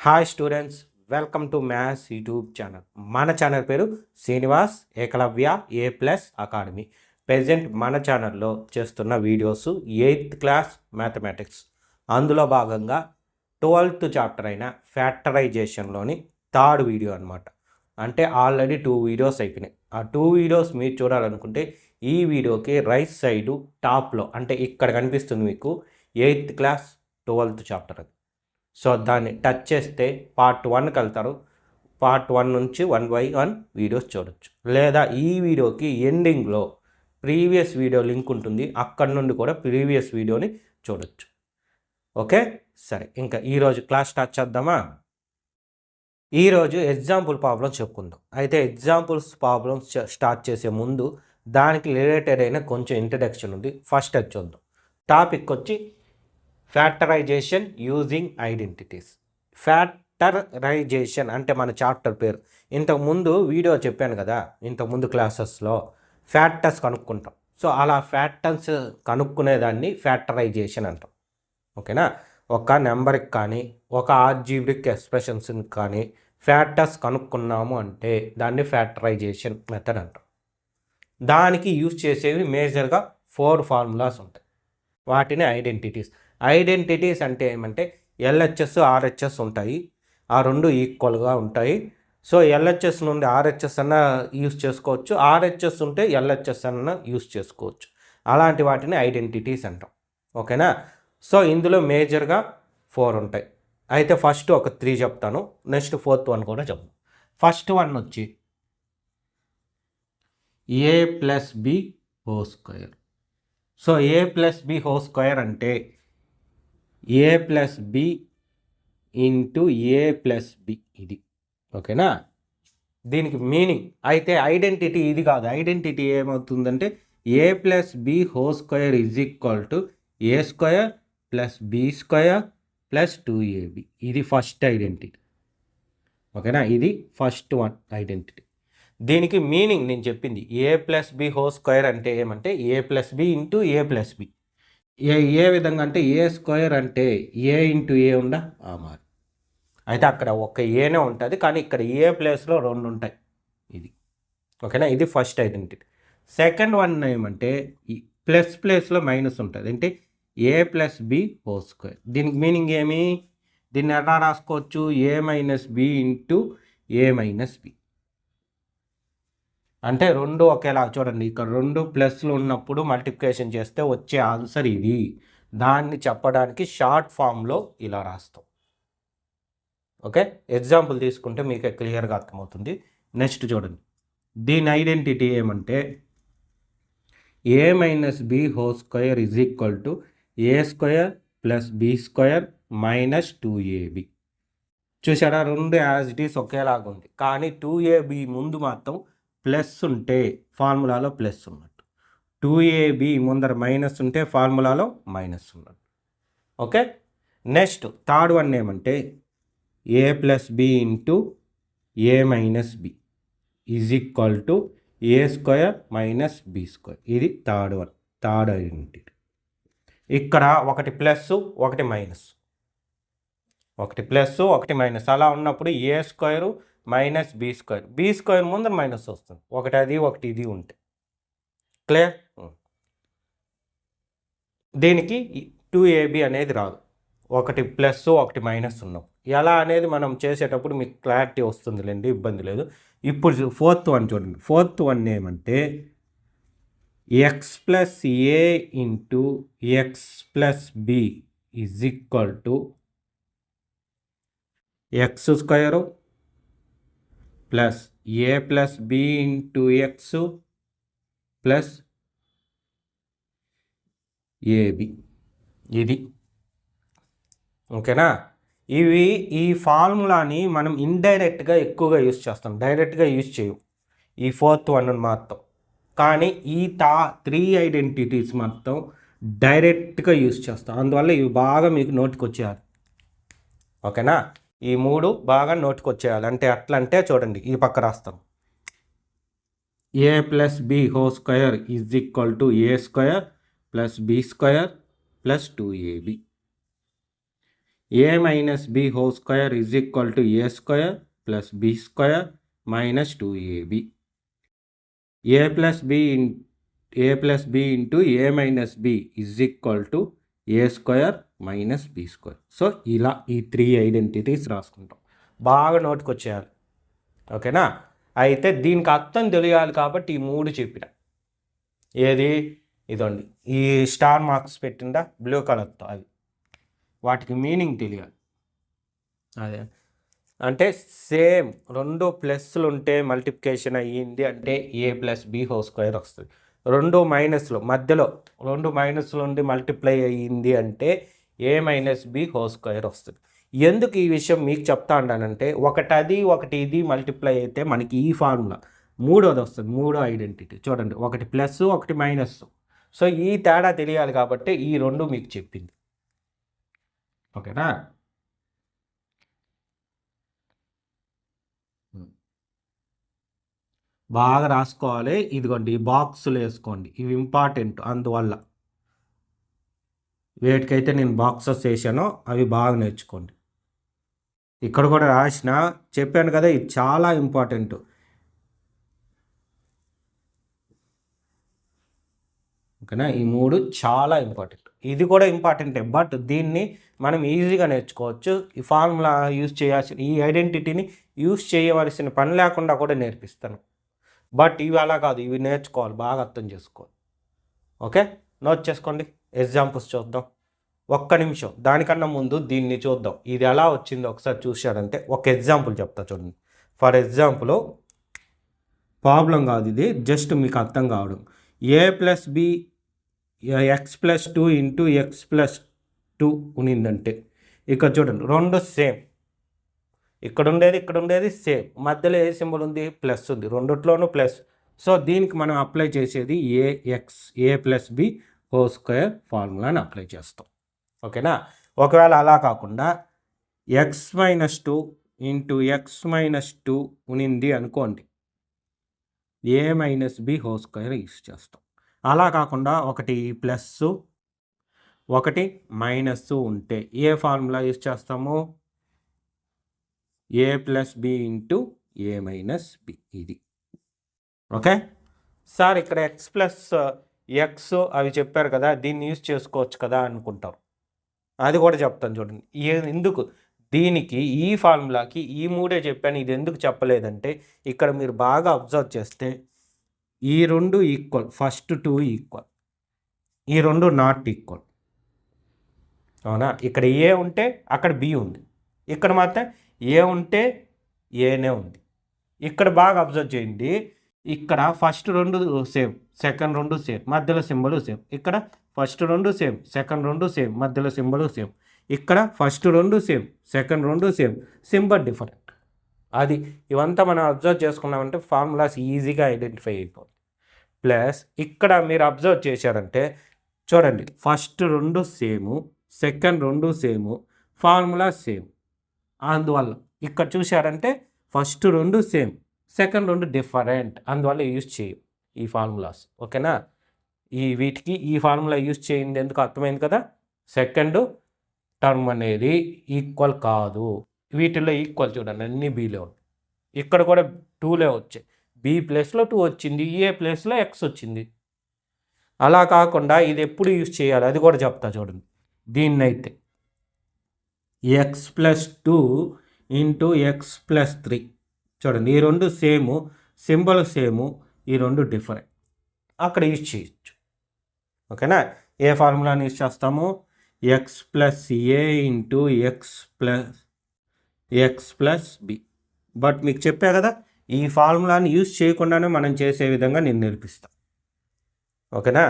Hi students, welcome to maths YouTube channel. మన channel పేరు Srinivas Ekalavya A+ academy. Present మన ఛానల్లో చేస్తున్న వీడియోస్ 8th క్లాస్ మ్యాథమెటిక్స్, అందులో భాగంగా 12th చాప్టర్ అయిన ఫ్యాక్టరైజేషన్లోని థర్డ్ వీడియో అనమాట. అంటే ఆల్రెడీ 2 వీడియోస్ అయిపోయినాయి. ఆ 2 వీడియోస్ మీరు చూడాలనుకుంటే ఈ వీడియోకి రైట్ సైడు టాప్లో అంటే ఇక్కడ కనిపిస్తుంది మీకు 8th క్లాస్ 12th చాప్టర్. అది సో దాన్ని టచ్ చేస్తే పార్ట్ 1కి వెళ్తారు. పార్ట్ 1 నుంచి 1/1 వీడియోస్ చూడొచ్చు. లేదా ఈ వీడియోకి ఎండింగ్లో ప్రీవియస్ వీడియో లింక్ ఉంటుంది, అక్కడ నుండి కూడా ప్రీవియస్ వీడియోని చూడొచ్చు. ఓకే, సరే, ఇంకా ఈరోజు క్లాస్ స్టార్ట్ చేద్దామా? ఈరోజు ఎగ్జాంపుల్ ప్రాబ్లమ్స్ చెప్పుకుందాం. అయితే ఎగ్జాంపుల్స్ ప్రాబ్లమ్స్ స్టార్ట్ చేసే ముందు దానికి రిలేటెడ్ అయిన కొంచెం ఇంట్రడక్షన్ ఉంది. ఫస్ట్ అది చూద్దాం. టాపిక్ వచ్చి ఫ్యాక్టరైజేషన్ యూజింగ్ ఐడెంటిటీస్. ఫ్యాక్టరైజేషన్ అంటే మన చాప్టర్ పేరు. ఇంతకుముందు వీడియో చెప్పాను కదా, ఇంతకుముందు క్లాసెస్లో ఫ్యాక్టర్స్ కనుక్కుంటాం. సో అలా ఫ్యాక్టర్స్ కనుక్కునేదాన్ని ఫ్యాక్టరైజేషన్ అంటాం. ఓకేనా? ఒక నెంబర్కి కానీ ఒక ఆల్జీబ్రిక్ ఎక్స్ప్రెషన్స్కి కానీ ఫ్యాక్టర్స్ కనుక్కున్నాము అంటే దాన్ని ఫ్యాక్టరైజేషన్ మెథడ్ అంటాం. దానికి యూజ్ చేసేవి మేజర్గా 4 ఫార్ములాస్ ఉంటాయి. వాటిని ఐడెంటిటీస్ అంటే ఏమంటే LHS RHS ఉంటాయి. ఆ రెండు ఈక్వల్గా ఉంటాయి. సో LHS నుండి RHS అన్న యూజ్ చేసుకోవచ్చు, RHS ఉంటే LHS అన్న యూజ్ చేసుకోవచ్చు. అలాంటి వాటిని ఐడెంటిటీస్ అంటాం. ఓకేనా? సో ఇందులో మేజర్గా 4 ఉంటాయి. అయితే ఫస్ట్ ఒక 3 చెప్తాను, నెక్స్ట్ 4th 1 కూడా చెప్తాను. ఫస్ట్ 1 వచ్చి A+B². సో A+B² అంటే A+B ఇంటూ A+B ఇది. ఓకేనా? దీనికి మీనింగ్ అయితే ఐడెంటిటీ ఇది కాదు. ఐడెంటిటీ ఏమవుతుందంటే A+B² is equal to A² + B² + 2AB. ఇది ఫస్ట్ ఐడెంటిటీ. ఓకేనా? ఇది ఫస్ట్ 1 ఐడెంటిటీ. దీనికి మీనింగ్ నేను చెప్పింది. A+B² అంటే ఏమంటే A+B ఇంటూ A+B. ఏ విధంగా అంటే A² అంటే A ఇంటూ A ఉందా మరి. అయితే అక్కడ ఒక ఏనే ఉంటుంది, కానీ ఇక్కడ ఏ ప్లేస్లో 2 ఉంటాయి. ఇది ఓకేనా? ఇది ఫస్ట్ ఐడెంటిటీ. సెకండ్ 1 ఏమంటే ప్లేస్లో మైనస్ ఉంటుంది, అంటే A+B². దీనికి మీనింగ్ ఏమి? దీన్ని ఎలా రాసుకోవచ్చు? A-B into A-B. అంటే 2 ఒకేలా. చూడండి, ఇక్కడ 2 ప్లస్లు ఉన్నప్పుడు మల్టిప్లికేషన్ చేస్తే వచ్చే ఆన్సర్ ఇది. దాన్ని చెప్పడానికి షార్ట్ ఫామ్లో ఇలా రాస్తాం. ఓకే, ఎగ్జాంపుల్ తీసుకుంటే మీకు క్లియర్గా అర్థమవుతుంది. నెక్స్ట్ చూడండి, దీని ఐడెంటిటీ ఏమంటే A-B² is equal to A² + B² - 2AB. చూసారా, 2 యాజ్ ఇట్ ఈస్ ఒకేలాగా ఉంది, కానీ 2AB ముందు మాత్రం ప్లస్ ఉంటే ఫార్ములాలో ప్లస్ ఉన్నట్టు, 2AB ముందర మైనస్ ఉంటే ఫార్ములాలో మైనస్ ఉన్నట్టు. ఓకే, నెక్స్ట్ థర్డ్ 1 ఏమంటే A+B into A-B is equal to A² - B². ఇది థర్డ్ ఐడెంటిటీ. ఇక్కడ ఒకటి ప్లస్ ఒకటి మైనస్, ఒకటి ప్లస్ ఒకటి మైనస్ అలా ఉన్నప్పుడు A² - B². ముందర మైనస్ వస్తుంది, ఒకటి అది ఒకటి ఇది ఉంటే. క్లియర్? దీనికి 2AB అనేది రాదు, ఒకటి ప్లస్ ఒకటి మైనస్ ఉన్నాం. ఎలా అనేది మనం చేసేటప్పుడు మీకు క్లారిటీ వస్తుందిలేండి, ఇబ్బంది లేదు. ఇప్పుడు 4th 1 చూడండి. 4th 1 ఏమంటే X+A into X+B is equal to X² plus A+B into X plus AB. ఇది ఓకేనా? ఈ ఫార్ములాని మనం ఇండైరెక్ట్గా ఎక్కువగా యూజ్ చేస్తాం, డైరెక్ట్గా యూజ్ చేయం ఈ 4th 1 మాత్రం. కానీ ఈ 3 ఐడెంటిటీస్ మొత్తం డైరెక్ట్గా యూజ్ చేస్తాం. అందువల్ల ఇవి బాగా మీకు నోటికి వచ్చేయాలి. ఓకేనా? ఈ 3 బాగా నోటికి వచ్చేయాలి. అంటే అట్లా అంటే చూడండి, ఈ పక్క రాస్తాం. A+B² is equal to A² + B² + 2AB. A minus B whole square is equal to A square plus B square minus 2ab. A plus B into A minus B is equal to A square minus B square. So ఇలా ఈ 3 identities రాసుకుంటాం. బాగా నోట్కి వచ్చేయాలి. ఓకేనా? అయితే దీనికి అర్థం తెలియాలి కాబట్టి ఈ 3 చెప్పిన. ఏది? ఇదండి, ఈ స్టార్ మార్క్స్ పెట్టిందా బ్లూ కలర్తో, అది వాటికి మీనింగ్ తెలియాలి. అదే అంటే సేమ్ 2 ప్లస్లు ఉంటే మల్టిప్లికేషన్ అయ్యింది అంటే ఏ ప్లస్ బి హోల్ స్క్వేర్ వస్తుంది. 2 మైనస్లు మధ్యలో 2 మైనస్లు ఉండి మల్టిప్లై అయ్యింది అంటే ఏ మైనస్ బి హోల్ స్క్వేర్ వస్తుంది. ఎందుకు ఈ విషయం మీకు చెప్తా ఉంటానంటే ఒకటి అది ఒకటి ఇది మల్టిప్లై అయితే మనకి ఈ ఫార్ములా మూడోది వస్తుంది. మూడో ఐడెంటిటీ చూడండి, ఒకటి ప్లస్ ఒకటి మైనస్. సో ఈ తేడా తెలియాలి కాబట్టి ఈ 2 మీకు చెప్పింది. ఓకేనా? బాగా రాసుకోవాలి. ఇదిగోండి ఈ బాక్సులు వేసుకోండి, ఇవి ఇంపార్టెంట్. అందువల్ల వేటికైతే నేను బాక్సెస్ వేసానో అవి బాగా నేర్చుకోండి. ఇక్కడ కూడా రాసిన చెప్పాను కదా, ఇది చాలా ఇంపార్టెంట్. ఓకేనా? ఈ 3 చాలా ఇంపార్టెంట్. ఇది కూడా ఇంపార్టెంటే, బట్ దీన్ని మనం ఈజీగా నేర్చుకోవచ్చు. ఈ ఫార్ములా యూజ్ చేయాల్సిన, ఈ ఐడెంటిటీని యూజ్ చేయవలసిన పని లేకుండా కూడా నేర్పిస్తాను. బట్ ఇవి అలా కాదు, ఇవి నేర్చుకోవాలి, బాగా అర్థం చేసుకోవాలి. ఓకే, నోట్ చేసుకోండి. ఎగ్జాంపుల్స్ చూద్దాం. ఒక్క నిమిషం, దానికన్నా ముందు దీన్ని చూద్దాం. ఇది ఎలా వచ్చిందో ఒకసారి చూశారంటే ఒక ఎగ్జాంపుల్ చెప్తా చూడండి. ఫర్ ఎగ్జాంపుల్ ప్రాబ్లం కాదు ఇది, జస్ట్ మీకు అర్థం కావడం. A plus b x plus 2 into X plus 2 ఉన్నిందంటే ఇక్కడ చూడండి 2 సేమ్. ఇక్కడ ఉండేది సేమ్. మధ్యలో ఏ సింబల్ ఉంది? ప్లస్ ఉంది. రెండిట్లోనూ ప్లస్. సో దీనికి మనం అప్లై చేసేది a plus b whole square ఫార్ములాని అప్లై చేస్తాం. ఓకేనా? ఒకవేళ అలా కాకుండా x minus 2 into x minus 2 ఉనింది అనుకోండి, a minus B whole square use చేస్తాం. అలా కాకుండా ఒకటి ప్లస్ ఒకటి మైనస్ ఉంటే ఏ ఫార్ములా యూస్ చేస్తాము? ఏ ప్లస్ బి ఇంటూ ఏ మైనస్ బి. ఇది ఓకే సార్. ఇక్కడ ఎక్స్ ప్లస్ ఎక్స్ అవి చెప్పారు కదా, దీన్ని యూస్ చేసుకోవచ్చు కదా అనుకుంటారు. అది కూడా చెప్తాను చూడండి. ఎందుకు దీనికి ఈ ఫార్ములాకి ఈ 3 చెప్పాను, ఇది ఎందుకు చెప్పలేదంటే ఇక్కడ మీరు బాగా అబ్జర్వ్ చేస్తే ఈ 2 ఈక్వల్, ఫస్ట్ 2 ఈక్వల్, ఈ 2 నాట్ ఈక్వల్. అవునా? ఇక్కడ ఏ ఉంటే అక్కడ బి ఉంది, ఇక్కడ మాత్రం ఏ ఉంటే ఏనే ఉంది. ఇక్కడ బాగా అబ్జర్వ్ చేయండి, ఇక్కడ ఫస్ట్ 2 సేమ్, సెకండ్ 2 సేమ్, మధ్యలో సింబల్ సేమ్. ఇక్కడ ఫస్ట్ 2 సేమ్, సెకండ్ 2 సేమ్, మధ్యలో సింబల్ సేమ్. ఇక్కడ first 2 same, second 2 same, symbol different. అది ఇవంతా మనం అబ్జర్వ్ చేసుకున్నామంటే ఫార్ములాస్ ఈజీగా ఐడెంటిఫై అయిపోతుంది. ప్లస్ ఇక్కడ మీరు అబ్జర్వ్ చేశారంటే చూడండి, first 2 same, second 2 same, formula same. అందువల్ల ఇక్కడ చూశారంటే ఫస్ట్ 2 సేమ్, సెకండ్ 2 డిఫరెంట్. అందువల్ల యూజ్ చేయం ఈ ఫార్ములాస్. ఓకేనా? వీటికి ఈ ఫార్ములా యూజ్ చేయండి. ఎందుకు అర్థమైంది కదా? సెకండ్ టర్మ్ అనేది ఈక్వల్ కాదు. వీటిల్లో ఈక్వల్ చూడండి, అన్ని బీలో ఉంది. ఇక్కడ కూడా 2లే వచ్చాయి. బి ప్లేస్లో 2 వచ్చింది, ఏ ప్లేస్లో ఎక్స్ వచ్చింది. అలా కాకుండా ఇది ఎప్పుడు యూజ్ చేయాలి అది కూడా చెప్తా చూడండి. దీన్నైతే x plus 2 into X plus 3 చూడండి, ఈ 2 సేము, సింబల్ సేము, ఈ 2 డిఫరెంట్. అక్కడ యూజ్ చేయొచ్చు. ఓకేనా? ఏ ఫార్ములాని యూజ్ చేస్తాము? X plus A into X plus B. But మీకు చెప్పా కదా, ఈ ఫార్ములాని యూజ్ చేయకుండానే మనం చేసే విధంగా నేను నేర్పిస్తాను. ఓకేనా?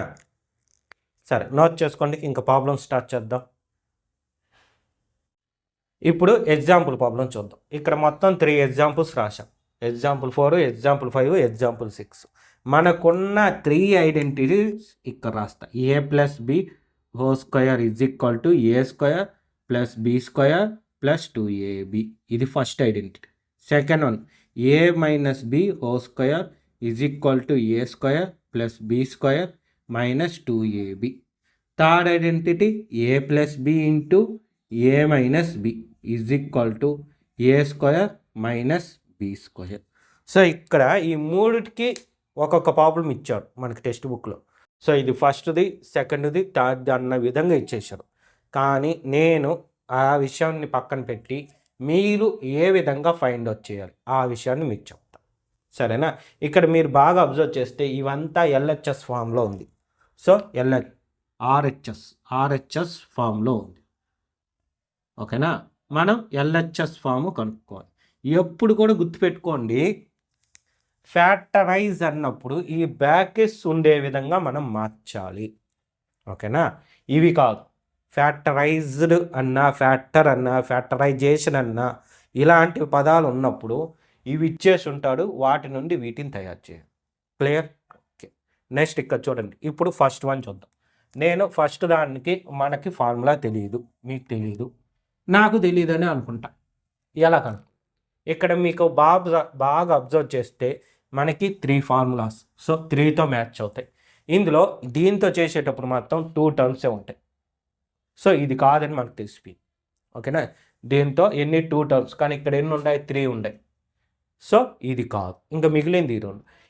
సరే, నోట్ చేసుకోండి. ఇంకా ప్రాబ్లమ్ స్టార్ట్ చేద్దాం. ఇప్పుడు ఎగ్జాంపుల్ ప్రాబ్లం చూద్దాం. ఇక్కడ మొత్తం 3 ఎగ్జాంపుల్స్ రాశాం. Example 4, example 5, example 6. మనకున్న 3 ఐడెంటిటీస్ ఇక్కడ రాస్తా. A plus b whole square is equal to A square plus B square plus 2ab. ఇది first identity. Second one, a minus B whole square is equal to A square plus B square minus 2ab. Third identity a plus B into A minus B is equal to A square minus B square. So ఇక్కడ ఈ మూడిటికి ఒక్కొక్క problem ఇచ్చారు మనకి text బుక్లో. So ఇది ఫస్ట్ది, సెకండ్ది, థర్డ్ది అన్న విధంగా ఇచ్చేసారు. కానీ నేను ఆ విషయాన్ని పక్కన పెట్టి మీరు ఏ విధంగా ఫైండ్ అవుట్ చేయాలి ఆ విషయాన్ని మీకు చెప్తాను, సరేనా? ఇక్కడ మీరు బాగా అబ్జర్వ్ చేస్తే ఇవంతా ఎల్హెచ్ఎస్ ఫామ్లో ఉంది. సో ఆర్హెచ్ఎస్ ఫామ్లో ఉంది, ఓకేనా? మనం ఎల్హెచ్ఎస్ ఫాము కనుక్కోవాలి. ఎప్పుడు కూడా గుర్తుపెట్టుకోండి, ఫ్యాక్టరైజ్ అన్నప్పుడు ఈ బ్రాకెట్స్ ఉండే విధంగా మనం మార్చాలి, ఓకేనా? ఇవి కాదు, ఫ్యాక్టరైజ్డ్ అన్నా, ఫ్యాక్టర్ అన్నా, ఫ్యాక్టరైజేషన్ అన్నా ఇలాంటి పదాలు ఉన్నప్పుడు ఇవి ఇచ్చేసి ఉంటాడు, వాటి నుండి వీటిని తయారు చేయాలి. క్లియర్? ఓకే. నెక్స్ట్ ఇక్కడ చూడండి, ఇప్పుడు ఫస్ట్ వన్ చూద్దాం. నేను ఫస్ట్ దానికి మనకి ఫార్ములా తెలియదు, మీకు తెలియదు, నాకు తెలియదని అనుకుంటా. ఎలా కనుక ఇక్కడ మీకు బాగా అబ్జర్వ్ చేస్తే మనకి 3 ఫార్ములాస్, సో 3తో మ్యాచ్ అవుతాయి. ఇందులో దీంతో చేసేటప్పుడు మాత్రం 2 టర్మ్సే ఉంటాయి. సో ఇది కాదని మనకు తెలిసిపోయింది, ఓకేనా? దీంతో ఎన్ని 2 టర్మ్స్, కానీ ఇక్కడ ఎన్ని ఉన్నాయి? 3 ఉన్నాయి. సో ఇది కాదు, ఇంకా మిగిలింది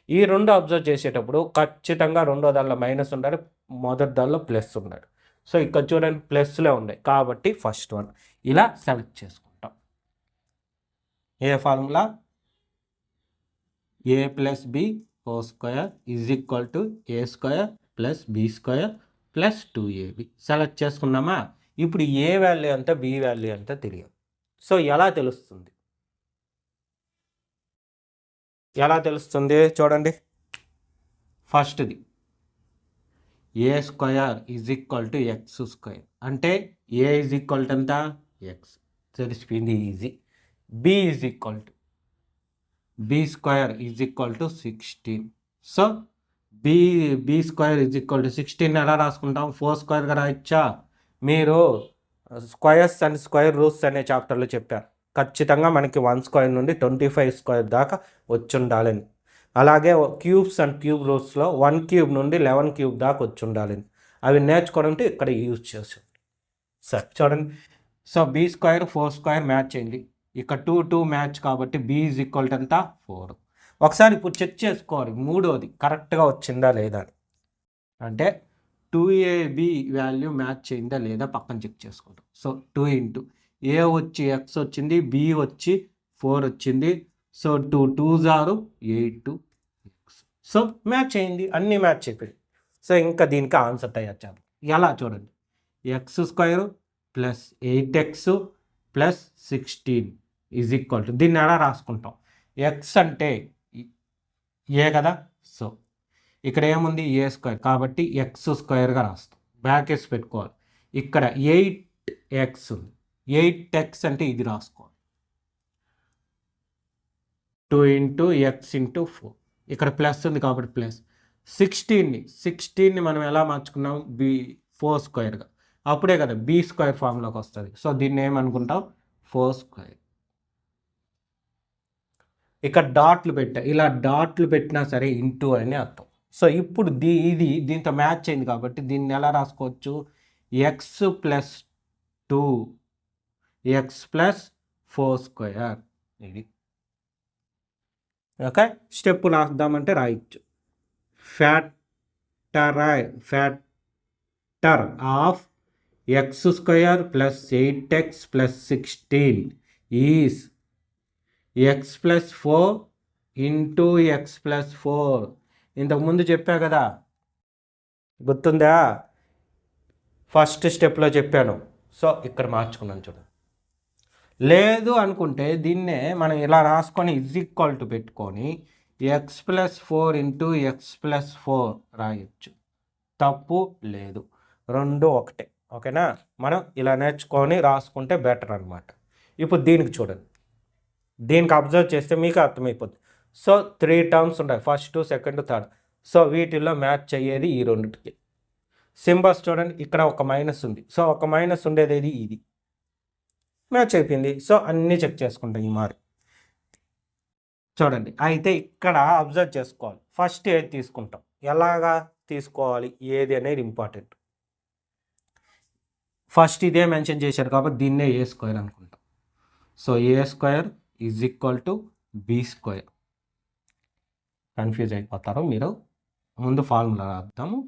ఈ రెండు అబ్జర్వ్ చేసేటప్పుడు ఖచ్చితంగా రెండో దానిలో మైనస్ ఉండాలి, మొదటి దానిలో ప్లస్ ఉండాలి. సో ఇక్కడ చూడండి ప్లస్లే ఉన్నాయి, కాబట్టి ఫస్ట్ వన్ ఇలా సెలెక్ట్ చేసుకుంటాం. ఏ formula? A plus b whole square is equal to A square plus B square plus 2ab select చేసుకున్నామా? ఇప్పుడు ఏ వాల్యూ ఎంత, బి వాల్యూ ఎంత తెలియదు. సో ఎలా తెలుస్తుంది? చూడండి, ఫస్ట్ది a square is equal to x square, అంటే ఏ ఈజ్ ఈక్వల్ టు ఎంత? ఎక్స్, తెలిసిపోయింది, easy. B is equal to b square is equal to 16. So B square is equal to 16 ఎలా రాసుకుంటాం? 4 స్క్వేర్గా రాయచ్చా? మీరు స్క్వేర్స్ అండ్ స్క్వేర్ రూట్స్ అనే చాప్టర్లో చెప్పారు, ఖచ్చితంగా మనకి 1 స్క్వేర్ నుండి 25 స్క్వేర్ దాకా వచ్చి ఉండాలని. అలాగే క్యూబ్స్ అండ్ క్యూబ్ రూట్స్లో 1 క్యూబ్ నుండి 11 క్యూబ్ దాకా వచ్చి ఉండాలని. అవి నేర్చుకోవడానికి ఇక్కడ యూజ్ చేసాం. సరే చూడండి, so B square 4 square match అయింది, ఇక్కడ 2 మ్యాచ్ కాబట్టి బి ఈజ్ ఈక్వల్ టు ఎంత? 4. ఒకసారి ఇప్పుడు చెక్ చేసుకోవాలి మూడోది కరెక్ట్గా వచ్చిందా లేదా అని. అంటే 2ab వాల్యూ మ్యాచ్ అయిందా లేదా పక్కన చెక్ చేసుకుంటాం. సో 2 ఇంటూ ఏ వచ్చి ఎక్స్ వచ్చింది, బి వచ్చి 4 వచ్చింది. So 2 2s are 8 X. So match అయింది, అన్నీ మ్యాచ్ అయిపోయింది. సో ఇంకా దీనికి ఆన్సర్ తయారు చేద్దాం. ఎలా చూడండి, X square plus 8x plus 16 is equal to, దీన్ని ఎలా రాసుకుంటాం? ఎక్స్ అంటే ఏ కదా, సో ఇక్కడ ఏముంది? ఏ స్క్వేర్, కాబట్టి ఎక్స్ స్క్వేర్గా రాస్తాం, బ్రాకెట్స్ పెట్టుకోవాలి. ఇక్కడ 8x ఉంది, 8x అంటే ఇది రాసుకోవాలి, 2 ఇంటూ ఎక్స్ ఇంటూ 4. ఇక్కడ ప్లస్ ఉంది కాబట్టి ప్లస్. 16ని మనం ఎలా మార్చుకున్నాం? 4 స్క్వేర్గా, అప్పుడే కదా బి స్క్వేర్ ఫామ్లోకి వస్తుంది. సో దీన్ని ఏమనుకుంటాం? 4 స్క్వేర్. ఇక్కడ డాట్లు పెట్టా, ఇలా డాట్లు పెట్టినా సరే ఇంటూ అని అర్థం. సో ఇప్పుడు ఇది దీంతో మ్యాచ్ అయింది కాబట్టి దీన్ని ఎలా రాసుకోవచ్చు? X plus 2 X plus 4 square. ఇది ఓకే. స్టెప్ రాద్దామంటే రాయొచ్చు. Factor of X square plus 8x plus 16 is X plus 4 into X plus 4. ఇంతకుముందు చెప్పా కదా, గుర్తుందా? ఫస్ట్ స్టెప్లో చెప్పాను. సో ఇక్కడ మార్చుకున్నాను చూడండి. లేదు అనుకుంటే దీన్నే మనం ఇలా రాసుకొని ఈజ్ ఈక్వల్ టు పెట్టుకొని X plus 4 into X plus 4 రాయొచ్చు, తప్పు లేదు, రెండు ఒకటే. ఓకేనా? మనం ఇలా నేర్చుకొని రాసుకుంటే బెటర్ అనమాట. ఇప్పుడు దీనికి చూడండి, దీనికి అబ్జర్వ్ చేస్తే మీకు అర్థమైపోతుంది. సో 3 టర్మ్స్ ఉంటాయి, ఫస్ట్, సెకండ్, థర్డ్. సో వీటిల్లో మ్యాచ్ అయ్యేది ఈ రెండింటికి. సింబల్స్ చూడండి, ఇక్కడ ఒక మైనస్ ఉంది. సో ఒక మైనస్ ఉండేది ఇది మ్యాచ్ అయిపోయింది. సో అన్నీ చెక్ చేసుకుంటాం ఈ మారి. చూడండి, అయితే ఇక్కడ అబ్జర్వ్ చేసుకోవాలి, ఫస్ట్ ఏది తీసుకుంటాం, ఎలాగా తీసుకోవాలి, ఏది అనేది ఇంపార్టెంట్. ఫస్ట్ ఇదే మెన్షన్ చేశారు కాబట్టి దీన్నే ఏ స్క్వేర్ అనుకుంటాం. So a square is equal to b square. Confuse అయిపోతారు మీరు, ముందు ఫార్ములా రాద్దాము.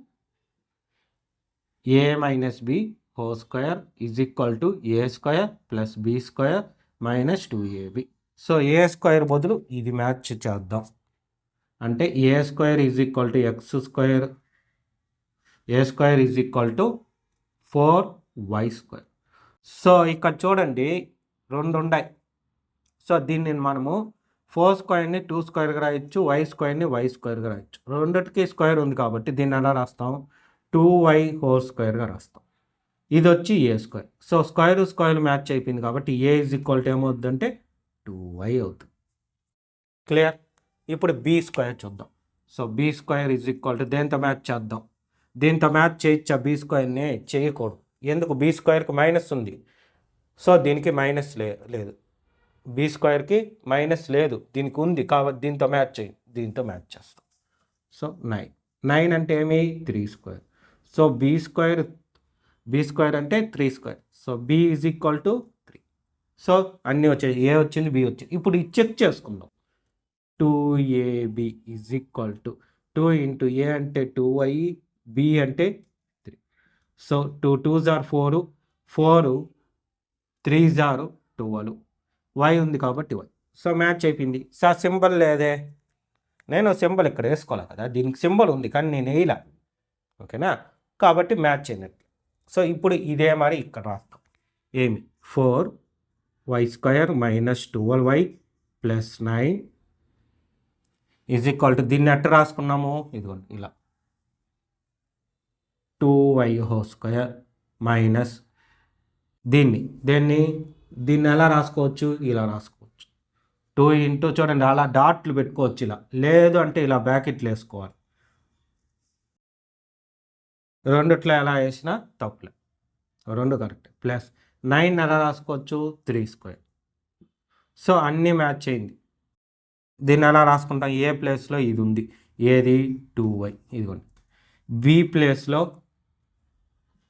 A minus B whole square is equal to A square plus B square minus 2ab. So a square బదులు ఇది మ్యాచ్ చేద్దాం. అంటే a square is equal to x square, a square is equal to 4y square. So ఇక్కడ చూడండి రెండు ఉన్నాయి. So దీన్ని మనము 4 స్క్వేర్ని 2 స్క్వేర్గా రాయొచ్చు, y స్క్వేర్ని y స్క్వేర్గా రాయొచ్చు. రెండిటికి స్క్వేర్ ఉంది కాబట్టి దీన్ని ఎలా రాస్తాం, 2y హోల్ స్క్వేర్గా రాస్తాం. ఇది వచ్చి ఏ స్క్వేర్. సో స్క్వేర్ మ్యాచ్ అయిపోయింది కాబట్టి ఏ ఈజ్ ఈక్వల్ టు ఏమవుతుందంటే 2y అవుతుంది. క్లియర్. ఇప్పుడు బి స్క్వేర్ చూద్దాం. So B square is equal to దేంతో మ్యాచ్ చేద్దాం, దీంతో మ్యాచ్ చేయొచ్చా, బి స్క్వేర్ని చేయకూడదు. ఎందుకు, బి స్క్వేర్కి మైనస్ ఉంది. సో దీనికి మైనస్ లేదు, బి స్క్వేర్కి మైనస్ లేదు, దీనికి ఉంది కాబట్టి దీంతో మ్యాచ్ చేయి, దీంతో మ్యాచ్ చేస్తాం. సో 9 అంటే ఏమి 3 స్క్వేర్. సో బి స్క్వేర్ అంటే 3 square. So b is equal to 3. So అన్నీ వచ్చాయి, ఏ వచ్చింది బి వచ్చింది. ఇప్పుడు ఇది చెక్ చేసుకుందాం. 2ab is equal to 2 into a అంటే 2y, బి అంటే 3. So 2 2s are 4, 4 3s are 12, y ఉంది కాబట్టి y. సో మ్యాచ్ అయిపోయింది. సో సింబల్ లేదే, నేను సింబల్ ఇక్కడ వేసుకోవాలి కదా, దీనికి సింబల్ ఉంది కానీ నేను వేయలే. ఓకేనా, కాబట్టి మ్యాచ్ అయినట్టు. సో ఇప్పుడు ఇదే మరి ఇక్కడ రాస్తాం. ఏమి 4y square minus 12y plus 9 is equal to, దీన్ని ఎట్ట రాసుకున్నాము, ఇదిగోండి ఇలా 2y హోల్ స్క్వేర్ మైనస్ దీన్ని ఎలా రాసుకోవచ్చు, ఇలా రాసుకోవచ్చు. 2 ఇంటూ చూడండి అలా డాట్లు పెట్టుకోవచ్చు, ఇలా లేదు అంటే ఇలా బ్రాకెట్లు వేసుకోవాలి. రెండిట్లో ఎలా వేసినా తప్పులే, రెండు కరెక్ట్. ప్లస్ 9 ఎలా రాసుకోవచ్చు, 3 స్క్వేర్. సో అన్నీ మ్యాచ్ అయింది. దీన్ని ఎలా రాసుకుంటాం, ఏ ప్లేస్లో ఇది ఉంది, ఏది 2y, ఇదిగోండి. బి ప్లేస్లో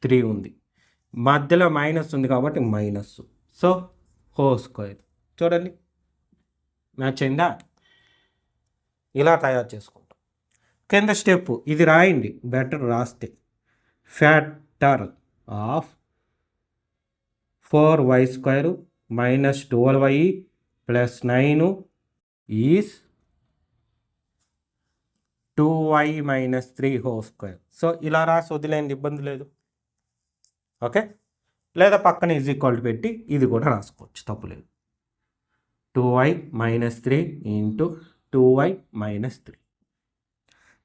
3 ఉంది, మధ్యలో మైనస్ ఉంది కాబట్టి మైనస్. So whole square. చూడండి మ్యాచ్ అయిందా. ఇలా తయారు చేసుకుంటాం. కింద స్టెప్ ఇది రాయండి, బెటర్ రాస్తే. Factor of 4y square minus 12y plus 9 is 2y minus 3 whole square. So ఇలా రాసి వదిలేండి, ఇబ్బంది లేదు. ఓకే, లేదా పక్కన ఈజ్ ఈక్వల్ పెట్టి ఇది కూడా రాసుకోవచ్చు, తప్పులేదు. 2y minus 3 into 2y minus 3.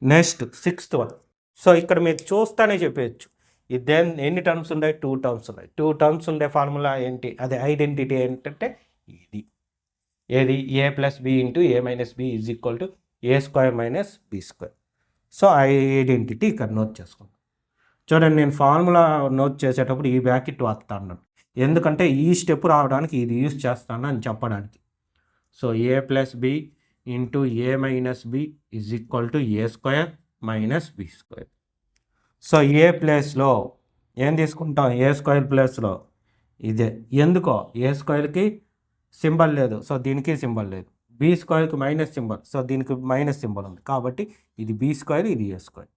Next 6th one. So ఇక్కడ మీరు చూస్తానే చెప్పేయచ్చు, ఇది ఎన్ని టర్మ్స్ ఉన్నాయి, 2 టర్మ్స్ ఉన్నాయి. 2 టర్మ్స్ ఉండే ఫార్ములా ఏంటి, అదే ఐడెంటిటీ ఏంటంటే ఇది, ఏది a plus B into A minus B is equal to A square minus B square. So identity ఇక్కడ నోట్ చేసుకుంటాం. చూడండి నేను ఫార్ములా నోట్ చేసేటప్పుడు ఈ బ్రాకెట్ వాడతాను, ఎందుకంటే ఈ స్టెప్ రావడానికి ఇది యూజ్ చేస్తాను అని చెప్పడానికి. So a plus B into A minus B is equal to A square minus B square. So a ప్లేస్లో ఏం తీసుకుంటాం, ఏ స్క్వేర్ ప్లేస్లో ఇదే. ఎందుకో ఏ స్క్వేర్కి సింబల్ లేదు, సో దీనికి సింబల్ లేదు. బి స్క్వేర్కి మైనస్ సింబల్, సో దీనికి మైనస్ సింబల్ ఉంది కాబట్టి ఇది బి స్క్వేర్, ఇది ఏ స్క్వేర్.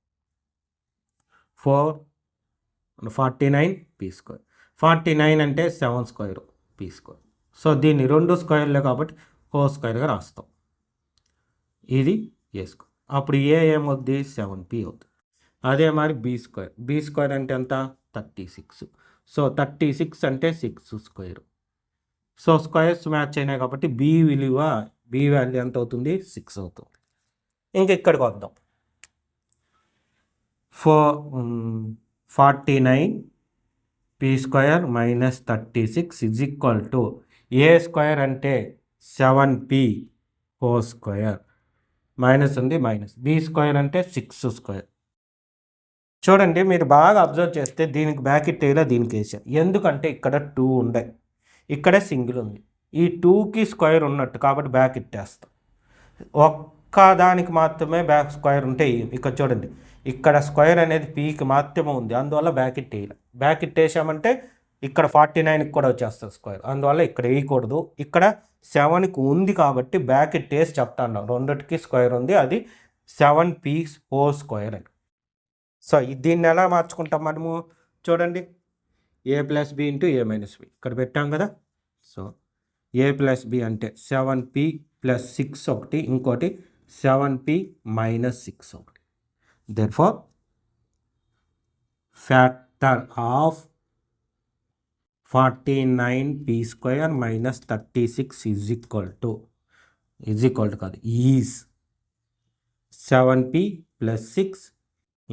49 P square. 49 అంటే 7 స్క్వేర్ పీ స్క్వేర్. సో దీన్ని 2 స్క్వేర్లే కాబట్టి హోల్ స్క్వేర్గా రాస్తాం. ఇది ఏ స్క్వేర్. అప్పుడు ఏ ఏమవుద్ది, 7p అవుతుంది. అదే మరి బి స్క్వేర్ అంటే ఎంత, 36. సో 36 అంటే 6 స్క్వేర్. సో స్క్వేర్స్ మ్యాచ్ అయినాయి కాబట్టి బి వాల్యూ ఎంత అవుతుంది, 6 అవుతుంది. ఇంక ఇక్కడికి వద్దాం. 49 P square minus 36 is equal to A square అంటే 7p హోల్ స్క్వేర్, మైనస్ ఉంది మైనస్. బి స్క్వేర్ అంటే 6 స్క్వేర్. చూడండి మీరు బాగా అబ్జర్వ్ చేస్తే దీనికి బ్రాకెట్ వేయలే, దీనికి వేసాను. ఎందుకంటే ఇక్కడ 2 ఉండే, ఇక్కడే సింగిల్ ఉంది. ఈ 2కి స్క్వేర్ ఉన్నట్టు కాబట్టి బ్రాకెట్ వేస్తాం. ఒక్క దానికి మాత్రమే స్క్వేర్ ఉంటే ఇక్కడ చూడండి, ఇక్కడ స్క్వేర్ అనేది పీకి మాత్రమే ఉంది, అందువల్ల బ్రాకెట్ వేయాలి. బ్రాకెట్ వేసామంటే ఇక్కడ 49కి కూడా వచ్చేస్తుంది స్క్వేర్, అందువల్ల ఇక్కడ వేయకూడదు. ఇక్కడ 7కి ఉంది కాబట్టి బ్రాకెట్ వేసి చెప్తాను, రెండిటికి స్క్వేర్ ఉంది, అది 7p² అని. సో దీన్ని ఎలా మార్చుకుంటాం మనము చూడండి, a+b ఇంటూ a-b ఇక్కడ పెట్టాం కదా. సో a+b అంటే 7p + 6 ఒకటి, ఇంకోటి 7p - 6 ఒకటి. Therefore factor of 49p² - 36 is equal కాదు, ఈజ్ 7p + 6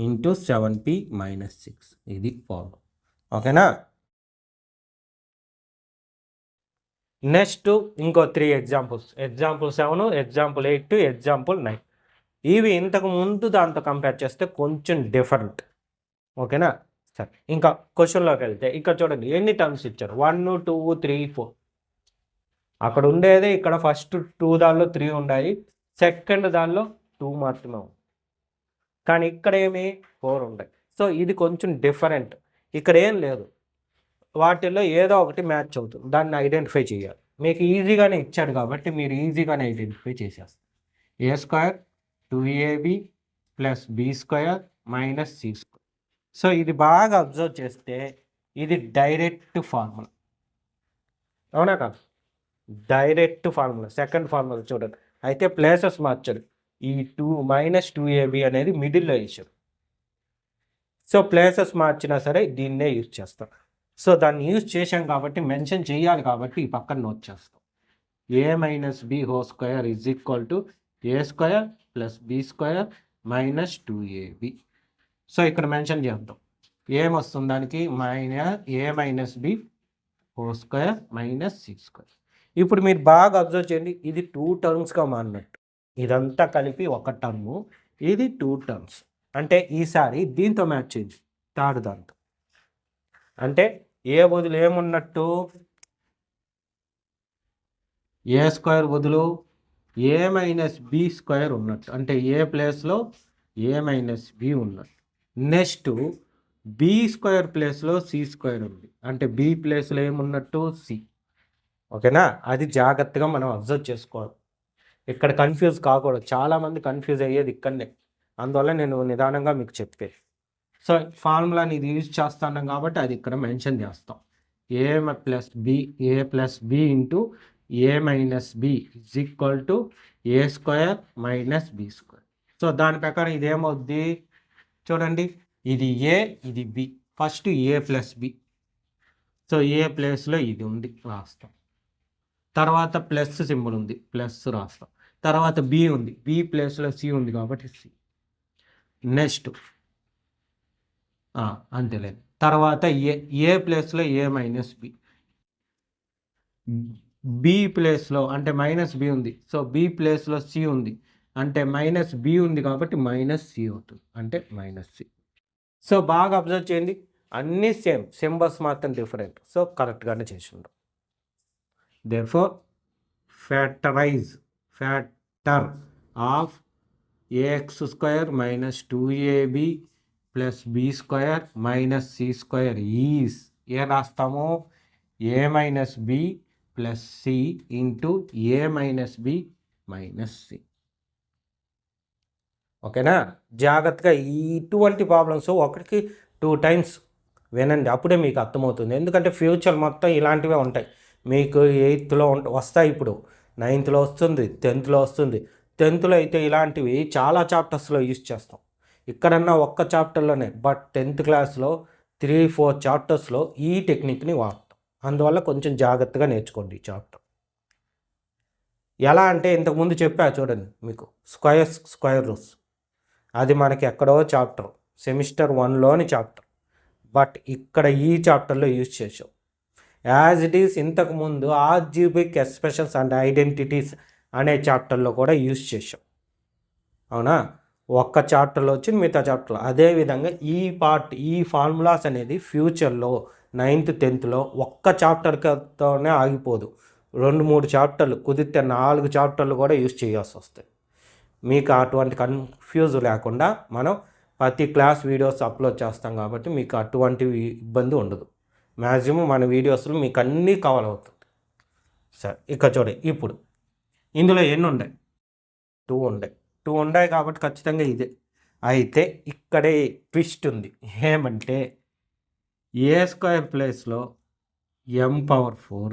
ఇంటూ 7p - 6. ఇది ఫార్ములా. ఓకేనా. నెక్స్ట్ ఇంకో 3 ఎగ్జాంపుల్స్, ఎగ్జాంపుల్ 7, ఎగ్జాంపుల్ 8, ఎగ్జాంపుల్ 9. ఇవి ఇంతకు ముందు దాంతో కంపేర్ చేస్తే కొంచెం డిఫరెంట్. ఓకేనా. సరే, ఇంకా క్వశ్చన్లోకి వెళ్తే ఇక్కడ చూడండి ఎన్ని టర్మ్స్ ఇచ్చారు, 1 2 3 4. అక్కడ ఉండేది ఇక్కడ ఫస్ట్ 2 దానిలో 3 ఉన్నాయి, సెకండ్ దానిలో 2 మాత్రమే ఉంది, కానీ ఇక్కడ ఏమి 4 ఉన్నాయి. సో ఇది కొంచెం డిఫరెంట్. ఇక్కడ ఏం లేదు, వాటిల్లో ఏదో ఒకటి మ్యాచ్ అవుతుంది, దాన్ని ఐడెంటిఫై చేయాలి. మీకు ఈజీగానే ఇచ్చాడు కాబట్టి మీరు ఈజీగానే ఐడెంటిఫై చేసేస్తారు. a² 2ab + b² - c². So ఇది బాగా అబ్జర్వ్ చేస్తే ఇది డైరెక్ట్ ఫార్ములా, అవునా కాదు, డైరెక్ట్ ఫార్ములా. సెకండ్ ఫార్ములా చూడండి, అయితే ప్లేసెస్ మార్చాడు, ఈ 2 - 2ab అనేది మిడిల్లో వేసాడు. సో ప్లేసెస్ మార్చినా సరే దీన్నే యూజ్ చేస్తాం. సో దాన్ని యూజ్ చేసాం కాబట్టి మెన్షన్ చేయాలి కాబట్టి ఈ పక్కన నోట్ చేస్తాం. a - b² is equal to a² + b² - 2ab. So ఇక్కడ మెన్షన్ చేద్దాం, ఏమొస్తుంది దానికి, a - b² - c². ఇప్పుడు మీరు బాగా అబ్జర్వ్ చేయండి, ఇది 2 టర్మ్స్గా మారినట్టు, ఇదంతా కలిపి ఒక టర్ము, ఇది 2 టర్మ్స్. అంటే ఈసారి దీంతో మ్యాచ్ అయింది, థర్డ్ దాంతో. అంటే ఏ బదులు ఏమున్నట్టు, a² బదులు a - b² ఉన్నట్టు, అంటే ఏ ప్లేస్లో a - b ఉన్నట్టు. నెక్స్ట్ b² ప్లేస్లో c² ఉంది, అంటే b ప్లేస్లో ఏమున్నట్టు, c. ఓకేనా. అది జాగ్రత్తగా మనం అబ్జర్వ్ చేసుకోవాలి, ఇక్కడ కన్ఫ్యూజ్ కాకూడదు. చాలామంది కన్ఫ్యూజ్ అయ్యేది ఇక్కడనే, అందువల్ల నేను నిదానంగా మీకు చెప్పేది. సో ఫార్ములాని ఇది యూజ్ చేస్తున్నాం కాబట్టి అది ఇక్కడ మెన్షన్ చేస్తాం, a + b into a - b is equal to a² - b². So దాని ప్రకారం ఇదేమవుద్ది చూడండి, ఇది a, ఇది b. First a + b, so a ప్లేస్లో ఇది ఉంది రాస్తాం, తర్వాత ప్లస్ సింబల్ ఉంది, ప్లస్ రాస్తాం, తర్వాత బి ఉంది, బి ప్లేస్లో సి ఉంది కాబట్టి సి. నెక్స్ట్ అంతేలేదు, తర్వాత ఏ ప్లేస్లో a - b, బి ప్లేస్లో అంటే -b ఉంది, సో బి ప్లేస్లో సి ఉంది, అంటే -b ఉంది కాబట్టి -c అవుతుంది, అంటే -c. సో బాగా అబ్జర్వ్ చేయండి, అన్నీ సేమ్, సింబల్స్ మాత్రం డిఫరెంట్. సో కరెక్ట్గానే చేసి ఉండం. Therefore, factor of ax² - 2ab + b² - c² is a రాస్తాము, a - b + c into a - b - c. ఓకేనా. జాగ్రత్తగా ఇటువంటి ప్రాబ్లమ్స్ ఒకటికి 2 టైమ్స్ వినండి, అప్పుడే మీకు అర్థమవుతుంది. ఎందుకంటే ఫ్యూచర్ మొత్తం ఇలాంటివే ఉంటాయి. మీకు 8th వస్తాయి, ఇప్పుడు 9th వస్తుంది, 10th వస్తుంది. 10th అయితే ఇలాంటివి చాలా చాప్టర్స్లో యూజ్ చేస్తాం, ఇక్కడన్నా ఒక్క చాప్టర్లోనే, బట్ 10th క్లాస్లో 3-4 చాప్టర్స్లో ఈ టెక్నిక్ని వాడతాం. అందువల్ల కొంచెం జాగ్రత్తగా నేర్చుకోండి ఈ చాప్టర్. ఎలా అంటే ఇంతకుముందు చెప్పా చూడండి మీకు, స్క్వేర్ రూట్స్, అది మనకి ఎక్కడో చాప్టర్, సెమిస్టర్ 1లోని చాప్టర్, బట్ ఇక్కడ ఈ చాప్టర్లో యూజ్ చేసాం. యాజ్ ఇట్ ఈస్ ఇంతకుముందు ఆల్జీబ్రిక్ ఎక్స్ప్రెషన్స్ అండ్ ఐడెంటిటీస్ అనే చాప్టర్లో కూడా యూజ్ చేసాం, అవునా. ఒక్క చాప్టర్లో వచ్చింది, మిగతా చాప్టర్లో. అదేవిధంగా ఈ ఫార్ములాస్ అనేది ఫ్యూచర్లో 9th 10thలో ఒక్క చాప్టర్తోనే ఆగిపోదు, 2-3 చాప్టర్లు, కుదిరితే 4 చాప్టర్లు కూడా యూజ్ చేయాల్సి వస్తాయి. మీకు అటువంటి కన్ఫ్యూజ్ లేకుండా మనం ప్రతి క్లాస్ వీడియోస్ అప్లోడ్ చేస్తాం కాబట్టి మీకు అటువంటి ఇబ్బంది ఉండదు. మ్యాక్సిమం మన వీడియోస్లో మీకు అన్నీ కవర్ అవుతుంది. సరే ఇక చూడండి, ఇప్పుడు ఇందులో ఎన్ని ఉన్నాయి? 2 ఉన్నాయి. 2 ఉన్నాయి కాబట్టి ఖచ్చితంగా ఇదే. అయితే ఇక్కడే ట్విస్ట్ ఉంది. ఏమంటే ఏ స్క్వేర్ ప్లేస్లో m⁴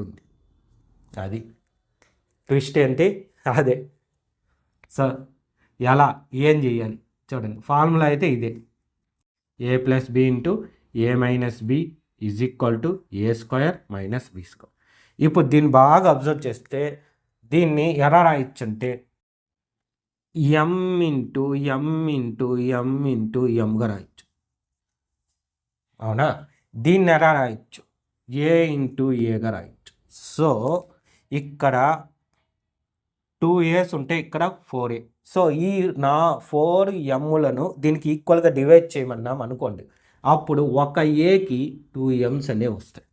ఉంది. అది ట్విస్ట్ ఏంటి? అదే. సో ఎలా, ఏం చేయాలి చూడండి. ఫార్ములా అయితే ఇదే, a + b × a - b = a² - b². ఇప్పుడు దీన్ని బాగా అబ్జర్వ్ చేస్తే దీన్ని ఎలా రాయొచ్చు అంటే m రాయొచ్చు. అవునా? దీన్ని ఎలా రాయొచ్చు? a రాయొచ్చు. సో ఇక్కడ 2a's ఉంటే ఇక్కడ 4a. సో ఈ నా 4mలను దీనికి ఈక్వల్గా డివైడ్ చేయమన్నాం అనుకోండి, అప్పుడు ఒక ఏకి 2m's అనేవి వస్తాయి,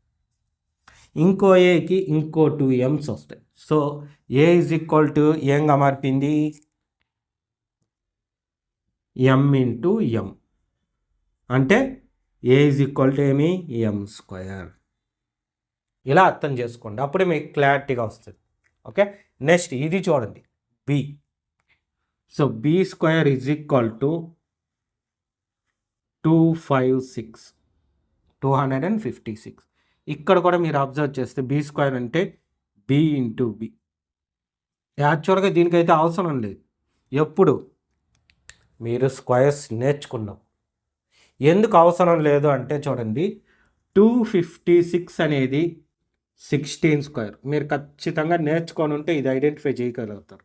ఇంకో ఏకి ఇంకో 2m's వస్తాయి. సో a = ఏంగా మారిపోయింది? m × m. అంటే a = ఏమి? m². ఇలా అర్థం చేసుకోండి, అప్పుడే మీకు క్లారిటీగా వస్తుంది. ఓకే, నెక్స్ట్ ఇది చూడండి, b. So b² = 256. ఇక్కడ కూడా మీరు అబ్జర్వ్ చేస్తే b² అంటే b × b. యాక్చువల్గా దీనికైతే అవసరం లేదు. ఎప్పుడు మీరు స్క్వేర్స్ నేర్చుకున్నాం. ఎందుకు అవసరం లేదు అంటే చూడండి, 256 అనేది 16². మీరు ఖచ్చితంగా నేర్చుకొని ఉంటే ఇది ఐడెంటిఫై చేయగలుగుతారు.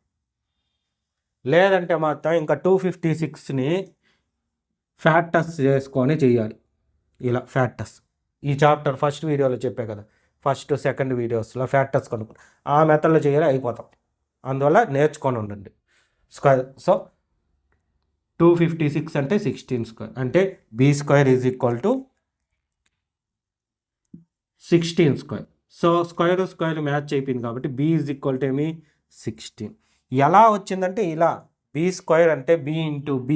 లేదంటే మాత్రం ఇంకా 256ని ఫ్యాక్టర్స్ చేసుకొని చేయాలి. ఇలా ఫ్యాక్టర్స్ ఈ చాప్టర్ ఫస్ట్ వీడియోలో చెప్పే కదా, ఫస్ట్ సెకండ్ వీడియోస్లో ఫ్యాక్టర్స్ కనుక్కొని ఆ మెథడ్లో చేయాలి, అయిపోతాం. అందువల్ల నేర్చుకొని ఉండండి స్క్వేర్. సో 256 అంటే 16² అంటే b² = 16². సో స్క్వేర్ మ్యాచ్ అయిపోయింది కాబట్టి b = ఏమి? 16. ఎలా వచ్చిందంటే ఇలా, b² అంటే b × b,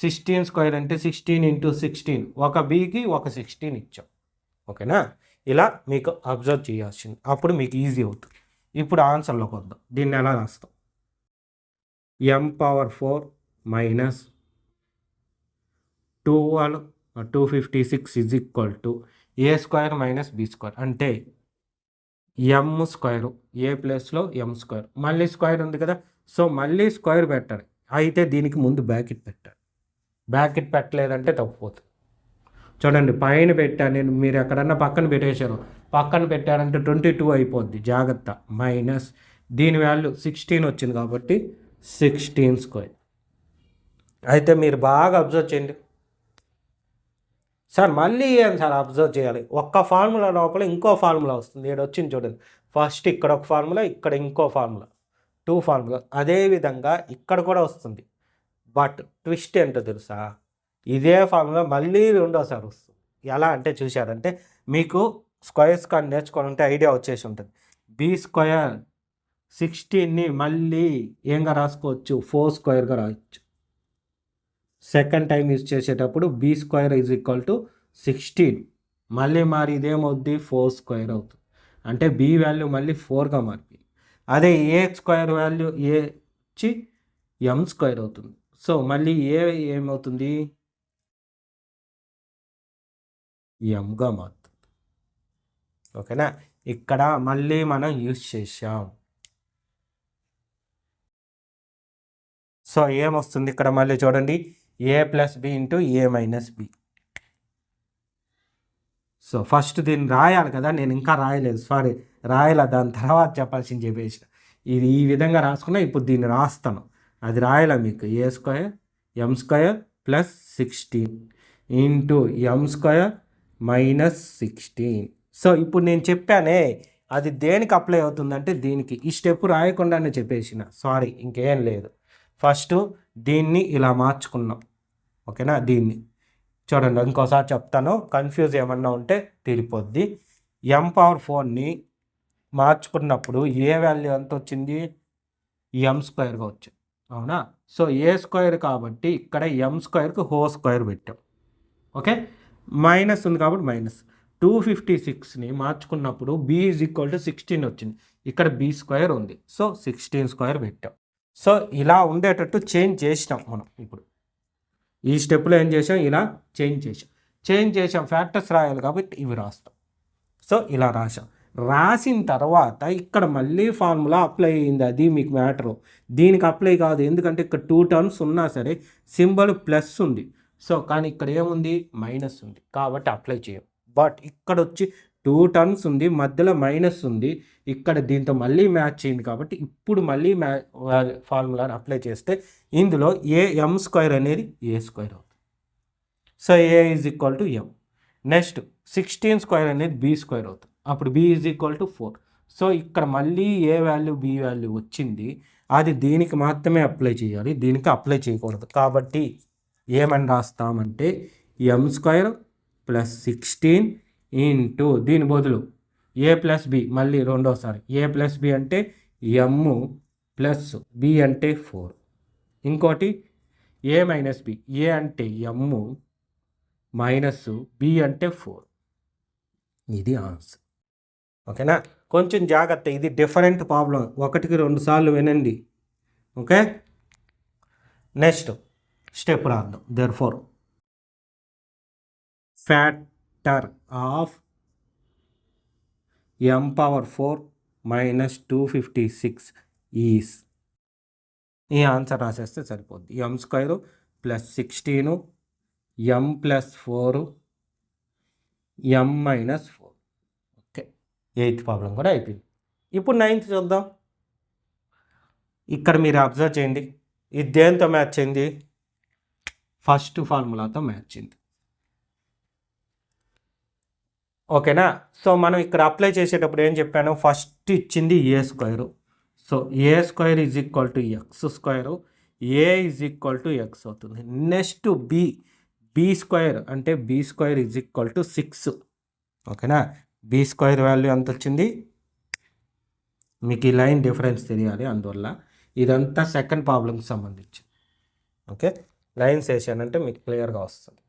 16² అంటే 16 × 16, ఒక bకి ఒక 16 ఇచ్చాం. ఓకేనా? ఇలా మీకు అబ్జర్వ్ చేయాల్సింది, అప్పుడు మీకు ఈజీ అవుతుంది. ఇప్పుడు ఆన్సర్లోకి వద్దాం. దీన్ని ఎలా రాస్తాం? m⁴ - 256 = a² - b². అంటే m², ఏ ప్లేస్లో m², మళ్ళీ స్క్వేర్ ఉంది కదా, సో మళ్ళీ స్క్వేర్ పెట్టాలి. అయితే దీనికి ముందు బ్రాకెట్ పెట్టాలి. బ్రాకెట్ పెట్టలేదంటే తప్పిపోతుంది. చూడండి, పైన పెట్టాను నేను, మీరు ఎక్కడన్నా పక్కన పెట్టేశారు, పక్కన పెట్టారంటే 22 అయిపోద్ది. జాగ్రత్త. మైనస్ దీని వాల్యూ 16 వచ్చింది కాబట్టి 16². అయితే మీరు బాగా అబ్జర్వ్ చేయండి. సార్ మళ్ళీ ఏం సార్ అబ్జర్వ్ చేయాలి? ఒక్క ఫార్ములా లోపల ఇంకో ఫార్ములా వస్తుంది. ఇక్కడ వచ్చింది చూడండి, ఫస్ట్ ఇక్కడ ఒక ఫార్ములా, ఇక్కడ ఇంకో ఫార్ములా, 2 ఫార్ములా. అదేవిధంగా ఇక్కడ కూడా వస్తుంది. బట్ ట్విస్ట్ ఏంటో తెలుసా? ఇదే ఫార్ములా మళ్ళీ రెండోసారి వస్తుంది. ఎలా అంటే చూశారంటే మీకు స్క్వేర్స్ కానీ నేర్చుకొని ఉంటే ఐడియా వచ్చేసి ఉంటుంది. b² 16ని మళ్ళీ ఏంగా రాసుకోవచ్చు? 4² రాయొచ్చు. సెకండ్ టైం యూజ్ చేసేటప్పుడు b² = 16, మళ్ళీ మరి ఇదేమవుద్ది? 4² అవుతుంది. అంటే b వాల్యూ మళ్ళీ 4గా మారిపోయింది. అదే a² వాల్యూ వచ్చి m² అవుతుంది. సో మళ్ళీ ఏమవుతుంది? mగా మారుతుంది. ఓకేనా? ఇక్కడ మళ్ళీ మనం యూజ్ చేసాం. సో ఏమొస్తుంది ఇక్కడ? మళ్ళీ చూడండి, a + b × a - b. So first దీన్ని రాయాలి కదా, నేను ఇంకా రాయలేదు, సారీ రాయాల, దాని తర్వాత చెప్పాల్సింది చెప్పేసి ఇది ఈ విధంగా రాసుకున్నా. ఇప్పుడు దీన్ని రాస్తాను, అది రాయాల మీకు. a² m² + 16 × m² - 16. సో ఇప్పుడు నేను చెప్పానే, అది దేనికి అప్లై అవుతుందంటే దీనికి. ఈ స్టెప్ రాయకుండానే చెప్పేసిన, సారీ ఇంకేం లేదు. ఫస్ట్ దీన్ని ఇలా మార్చుకున్నాం. ఓకేనా? దీన్ని చూడండి, ఇంకోసారి చెప్తాను, కన్ఫ్యూజ్ ఏమన్నా ఉంటే తీరిపోద్ది. m⁴ని మార్చుకున్నప్పుడు ఏ వాల్యూ ఎంత వచ్చింది? m²గా వచ్చింది. అవునా? సో a² కాబట్టి ఇక్కడ m²కి హోల్ స్క్వేర్ పెట్టాం. ఓకే, మైనస్ ఉంది కాబట్టి మైనస్. 256ని మార్చుకున్నప్పుడు b ఈజ్ ఈక్వల్ టు 16 వచ్చింది. ఇక్కడ b స్క్వేర్ ఉంది. సో 16 స్క్వేర్ పెట్టాం. సో ఇలా ఉండేటట్టు చేంజ్ చేసినాం మనం. ఇప్పుడు ఈ స్టెప్లో ఏం చేసాం, ఇలా చేంజ్ చేసాం ఫ్యాక్టర్స్ రాయాలి కాబట్టి ఇవి రాస్తాం. సో ఇలా రాసిన తర్వాత ఇక్కడ మళ్ళీ ఫార్ములా అప్లై అయ్యింది. అది మీకు మ్యాటరు. దీనికి అప్లై కాదు, ఎందుకంటే ఇక్కడ 2 టర్మ్స్ ఉన్నా సరే సింబల్ ప్లస్ ఉంది. సో కానీ ఇక్కడ ఏముంది, మైనస్ ఉంది కాబట్టి అప్లై చేయం. బట్ ఇక్కడ వచ్చి 2 టర్మ్స్ ఉంది, మధ్యలో మైనస్ ఉంది. ఇక్కడ దీంతో మళ్ళీ మ్యాచ్ అయింది కాబట్టి ఇప్పుడు మళ్ళీ ఫార్ములాని అప్లై చేస్తే ఇందులో m స్క్వేర్ అనేది a స్క్వేర్ అవుతుంది. So a is equal to m. Next 16 square అనేది b స్క్వేర్ అవుతుంది. అప్పుడు b is equal to 4. So ఇక్కడ మళ్ళీ a వాల్యూ b వాల్యూ వచ్చింది. అది దీనికి మాత్రమే అప్లై చేయాలి, దీనికి అప్లై చేయకూడదు. కాబట్టి ఏమని రాస్తామంటే m స్క్వేర్ ప్లస్ 16 ఇంటూ దీని బదులు a ప్లస్ b, మళ్ళీ రెండోసారి a ప్లస్ b అంటే m ప్లస్ b అంటే 4. ఇంకోటి a మైనస్ b, a అంటే m మైనస్ b అంటే 4. ఇది ఆన్సర్. ఓకేనా? కొంచెం జాగ్రత్త, ఇది డిఫరెంట్ ప్రాబ్లం. 1కి 2 సార్లు వినండి. ఓకే, నెక్స్ట్ స్టెప్ రాద్దాం. Therefore factor of m power 4 minus 256 is, ఈ ఆన్సర్ రాసేస్తే సరిపోద్ది. m square plus 16 m plus 4 m minus 4. Okay, 8th problem కూడా అయిపోయింది. ఇప్పుడు 9th చూద్దాం. ఇక్కడ మీరు అబ్జర్వ్ చేయండి, ఇది దేంతో మ్యాచ్ అయింది, ఫస్ట్ ఫార్ములాతో మ్యాచ్ అయింది. ఓకేనా? సో మనం ఇక్కడ అప్లై చేసేటప్పుడు ఏం చెప్పాను, ఫస్ట్ ఇచ్చింది a square. So a square is equal to x square, a is equal to X అవుతుంది. నెక్స్ట్ b స్క్వేర్ అంటే b square is equal to 6. ఓకేనా? b స్క్వేర్ వాల్యూ ఎంత వచ్చింది, మీకు ఈ లైన్ డిఫరెన్స్ తెలియాలి, అందువల్ల ఇదంతా సెకండ్ ప్రాబ్లంకి సంబంధించి. ఓకే, లైన్స్ వేసానంటే మీకు క్లియర్గా వస్తుంది.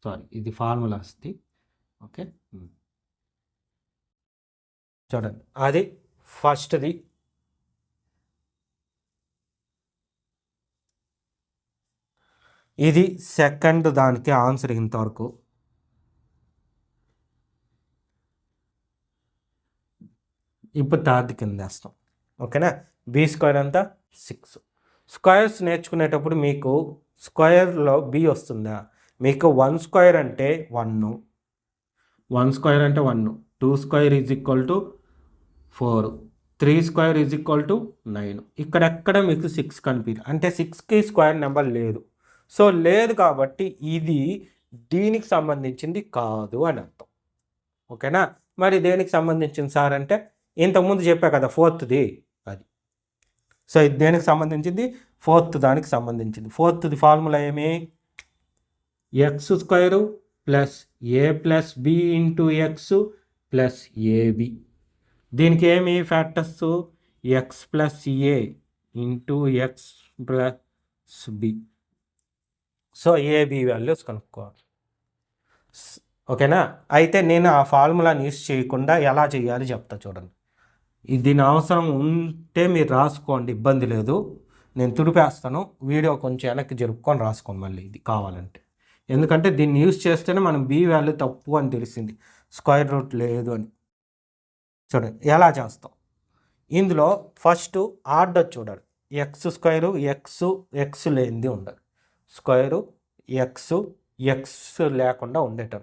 సారీ, ఇది ఫార్ములా వస్తుంది. ఓకే, చూడండి, అది ఫస్ట్ది. ఇది సెకండ్ దానికి ఆన్సర్ ఇంతవరకు. ఇప్పుడు థర్డ్ కింద వేస్తాం. ఓకేనా? b స్క్వేర్ అంతా 6. స్క్వేర్స్ నేర్చుకునేటప్పుడు మీకు స్క్వేర్లో b వస్తుందా, మీకు 1 స్క్వేర్ అంటే 1, 1 స్క్వేర్ అంటే 1, 2 square is equal to 4, 3 square is equal to 9. ఇక్కడెక్కడ మీకు 6 కనిపించదు, అంటే 6కి స్క్వేర్ నెంబర్ లేదు. సో లేదు కాబట్టి ఇది దీనికి సంబంధించింది కాదు అని అర్థం. ఓకేనా? మరి దేనికి సంబంధించింది సార్ అంటే ఇంతకుముందు చెప్పా కదా, ఫోర్త్ది అది. సో ఇది దేనికి సంబంధించింది, ఫోర్త్ దానికి సంబంధించింది. ఫోర్త్ది ఫార్ములా ఏమి, x square plus a plus b into X plus ab. దీనికి ఏమి factors, x plus a into X plus b. So ab values కనుక్కోవాలి. ఓకేనా? అయితే నేను ఆ ఫార్ములాని యూస్ చేయకుండా ఎలా చేయాలి చెప్తా చూడండి. దీని అవసరం ఉంటే మీరు రాసుకోండి, ఇబ్బంది లేదు. నేను తుడిపేస్తాను, వీడియో కొంచెం వెనక్కి జరుపుకొని రాసుకోండి మళ్ళీ ఇది కావాలంటే. ఎందుకంటే దీన్ని యూస్ చేస్తేనే మనం b వాల్యూ తప్పు అని తెలిసింది, స్క్వేర్ రూట్ లేదు అని. చూడండి ఎలా చేస్తాం. ఇందులో ఫస్ట్ ఆర్డర్ చూడాలి. ఎక్స్ స్క్వేరు ఎక్స్ లేనిది ఉండాలి, స్క్వేరు ఎక్స్ లేకుండా ఉండేటం.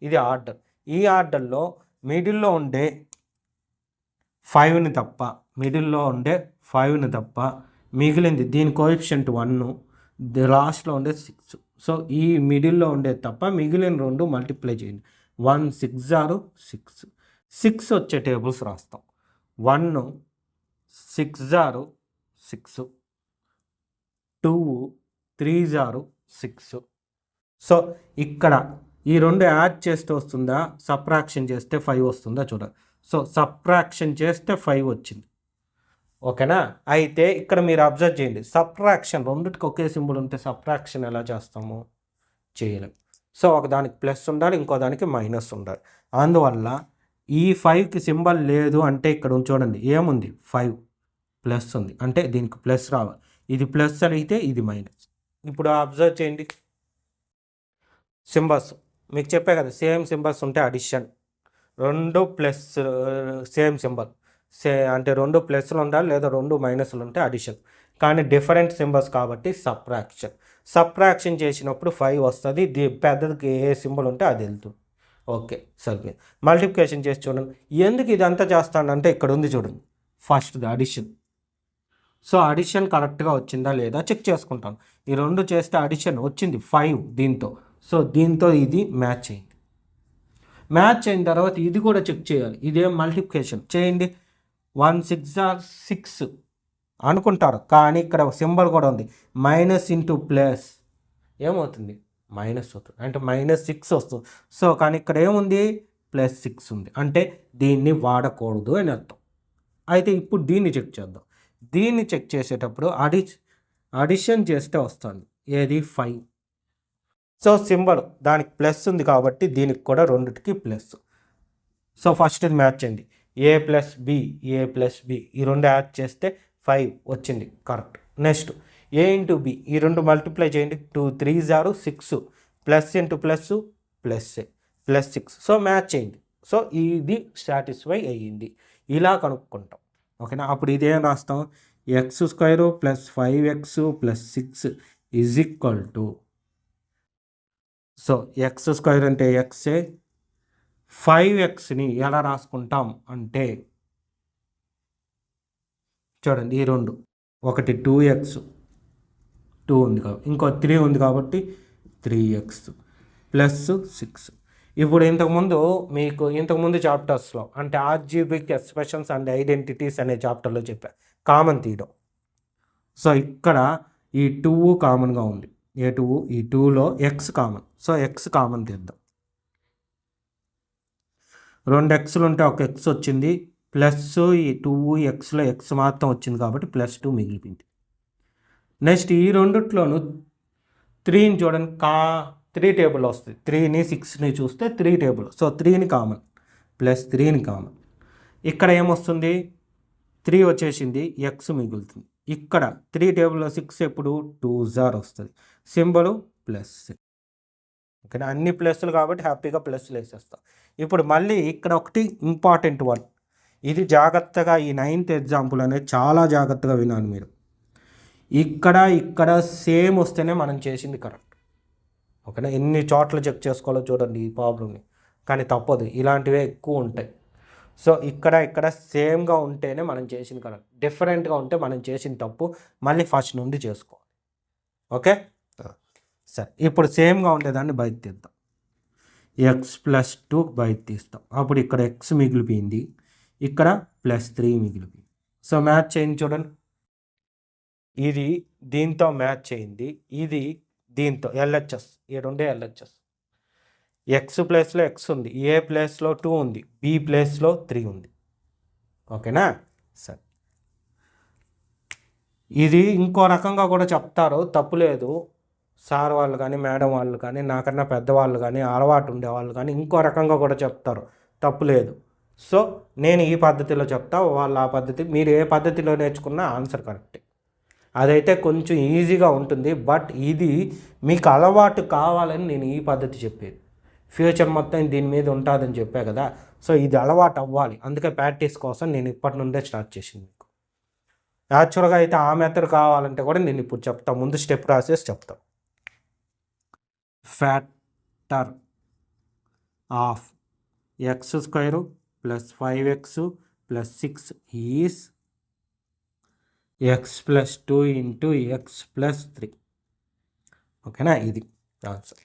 ఇది ఆర్డర్. ఈ ఆర్డర్లో మిడిల్లో ఉండే 5ని తప్ప మిగిలింది, దీని కోఎఫిషియంట్ 1, లాస్ట్లో ఉండే 6. సో ఈ మిడిల్లో ఉండే తప్ప మిగిలిన 2 మల్టిప్లై చేయండి. 1 6 ఆరు 6, 6 వచ్చే టేబుల్స్ రాస్తాం. 1 6 ఆరు 6, 2 3 ఆరు 6. సో ఇక్కడ ఈ 2 యాడ్ చేస్తే వస్తుందా, సబ్ట్రాక్షన్ చేస్తే 5 వస్తుందా చూడాలి. సో సబ్ట్రాక్షన్ చేస్తే 5 వచ్చింది. ఓకేనా. అయితే ఇక్కడ మీరు అబ్జర్వ్ చేయండి, సబ్ట్రాక్షన్ రెండిటికి ఒకే సింబల్ ఉంటే సబ్ట్రాక్షన్ ఎలా చేస్తాము, చేయలేం. సో ఒకదానికి ప్లస్ ఉండాలి, ఇంకో దానికి మైనస్ ఉండాలి. అందువల్ల ఈ 5కి సింబల్ లేదు అంటే ఇక్కడ చూడండి ఏముంది, 5 ప్లస్ ఉంది అంటే దీనికి ప్లస్ రావాలి. ఇది ప్లస్ అయితే ఇది మైనస్. ఇప్పుడు అబ్జర్వ్ చేయండి సింబల్స్, మీకు చెప్పే కదా సేమ్ సింబల్స్ ఉంటే అడిషన్, రెండు ప్లస్ సేమ్ సింబల్ అంటే రెండు ప్లస్లు ఉండాలి లేదా రెండు మైనస్లు ఉంటే అడిషన్. కానీ డిఫరెంట్ సింబల్స్ కాబట్టి సబ్ట్రాక్షన్. సబ్ట్రాక్షన్ చేసినప్పుడు 5 వస్తుంది, పెద్దదికి ఏ సింబల్ ఉంటే అది వెళ్తుంది. ఓకే సరిపోయింది. మల్టిప్లికేషన్ చేసి చూడండి. ఎందుకు ఇదంతా చేస్తానంటే ఇక్కడ ఉంది చూడండి, ఫస్ట్ది అడిషన్. సో అడిషన్ కరెక్ట్గా వచ్చిందా లేదా చెక్ చేసుకుంటాను. ఈ రెండు చేస్తే అడిషన్ వచ్చింది 5 దీంతో. సో దీంతో ఇది మ్యాచ్ అయింది. మ్యాచ్ అయిన తర్వాత ఇది కూడా చెక్ చేయాలి, ఇదేం మల్టిప్లికేషన్ చేయండి. 1 6 ఆర్ 6 అనుకుంటారు, కానీ ఇక్కడ సింబల్ కూడా ఉంది మైనస్ ఇంటూ ప్లస్ ఏమవుతుంది, మైనస్ అవుతుంది అంటే -6 వస్తుంది. సో కానీ ఇక్కడ ఏముంది, +6 ఉంది అంటే దీన్ని వాడకూడదు అని అర్థం. అయితే ఇప్పుడు దీన్ని చెక్ చేద్దాం. దీన్ని చెక్ చేసేటప్పుడు అడిషన్ చేస్తే వస్తుంది ఏది 5. సో సింబల్ దానికి ప్లస్ ఉంది కాబట్టి దీనికి కూడా రెండిటికి ప్లస్. సో ఫస్ట్ ఇది మ్యాచ్ అయింది, a + b ఈ రెండు యాడ్ చేస్తే 5 వచ్చింది కరెక్ట్. నెక్స్ట్ a × b ఈ రెండు మల్టిప్లై చేయండి, 2 3s are 6 plus into plus +6. So match అయింది. సో ఇది సాటిస్ఫై అయ్యింది. ఇలా కనుక్కుంటాం. ఓకేనా. అప్పుడు ఇదేం రాస్తాం, x² + 5x + 6 = సో x² అంటే ఎక్సే, 5xని ఎలా రాసుకుంటాం అంటే చూడండి ఈ రెండు, ఒకటి 2x 2 ఉంది కాబట్టి, ఇంకో 3 ఉంది కాబట్టి 3x + 6. ఇప్పుడు ఇంతకుముందు చాప్టర్స్లో అంటే ఆల్జీబ్రిక్ ఎక్స్ప్రెషన్స్ అండ్ ఐడెంటిటీస్ అనే చాప్టర్లో చెప్పా కామన్ తీయడం. సో ఇక్కడ ఈ 2 కామన్గా ఉంది, A2 ఈ 2లో x common. So x common తీద్దాం. 2 xలు ఉంటే ఒక x వచ్చింది, ప్లస్ ఈ 2xలో x మాత్రం వచ్చింది కాబట్టి +2 మిగిలిపోయింది. నెక్స్ట్ ఈ రెండిట్లోనూ 3ని చూడండి, 3 టేబుల్ వస్తుంది, 3ని 6ని చూస్తే 3 టేబుల్. సో 3ని కామన్, +3ని కామన్. ఇక్కడ ఏమొస్తుంది, 3 వచ్చేసింది, x మిగులుతుంది. ఇక్కడ 3 టేబుల్లో 6 ఎప్పుడు 2s are వస్తుంది, సింబలు ప్లస్. ఓకేనా, అన్ని ప్లస్లు కాబట్టి హ్యాపీగా ప్లస్లు వేసేస్తాం. ఇప్పుడు మళ్ళీ ఇక్కడ ఒకటి ఇంపార్టెంట్ వన్, ఇది జాగ్రత్తగా ఈ 9th ఎగ్జాంపుల్ అనేది చాలా జాగ్రత్తగా వినాలి మీరు. ఇక్కడ సేమ్ వస్తేనే మనం చేసింది కరెక్ట్. ఓకేనా, ఎన్ని చోట్ల చెక్ చేసుకోవాలో చూడండి ఈ ప్రాబ్లమ్ని, కానీ తప్పదు, ఇలాంటివే ఎక్కువ ఉంటాయి. సో ఇక్కడ సేమ్గా ఉంటేనే మనం చేసింది కరెక్ట్, డిఫరెంట్గా ఉంటే మనం చేసిన తప్పు, మళ్ళీ ఫస్ట్ నుండి చేసుకోవాలి. ఓకే సరే, ఇప్పుడు సేమ్గా ఉండేదాన్ని బయట తీద్దాం, x + 2 బయట తీస్తాం. అప్పుడు ఇక్కడ x మిగిలిపోయింది, ఇక్కడ +3 మిగిలిపోయింది. సో మ్యాచ్ అయింది చూడండి, ఇది దీంతో మ్యాచ్ అయింది, ఇది దీంతో LHS, ఈ రెండే LHS. x ప్లేస్లో x ఉంది, a ప్లేస్లో 2 ఉంది, b ప్లేస్లో 3 ఉంది. ఓకేనా సరే, ఇది ఇంకో రకంగా కూడా చెప్తారు, తప్పులేదు. సార్ వాళ్ళు కానీ మేడం వాళ్ళు కానీ నాకన్నా పెద్దవాళ్ళు కానీ అలవాటు ఉండేవాళ్ళు కానీ ఇంకో రకంగా కూడా చెప్తారు, తప్పులేదు. సో నేను ఈ పద్ధతిలో చెప్తా, వాళ్ళు ఆ పద్ధతి, మీరు ఏ పద్ధతిలో నేర్చుకున్నా ఆన్సర్ కరెక్టే. అదైతే కొంచెం ఈజీగా ఉంటుంది, బట్ ఇది మీకు అలవాటు కావాలని నేను ఈ పద్ధతి చెప్పేది. ఫ్యూచర్ మొత్తం దీని మీద ఉంటుందని చెప్పా కదా, సో ఇది అలవాటు అవ్వాలి, అందుకే ప్రాక్టీస్ కోసం నేను ఇప్పటి నుండే స్టార్ట్ చేసింది. మీకు యాక్చువల్గా అయితే ఆ మెథడ్ కావాలంటే కూడా నేను ఇప్పుడు చెప్తాను, ముందు స్టెప్ రాసేసి చెప్తాను. Factor of x² + 5x + 6 is x + 2 × x + 3. ఓకేనా, ఇది ఆన్సర్.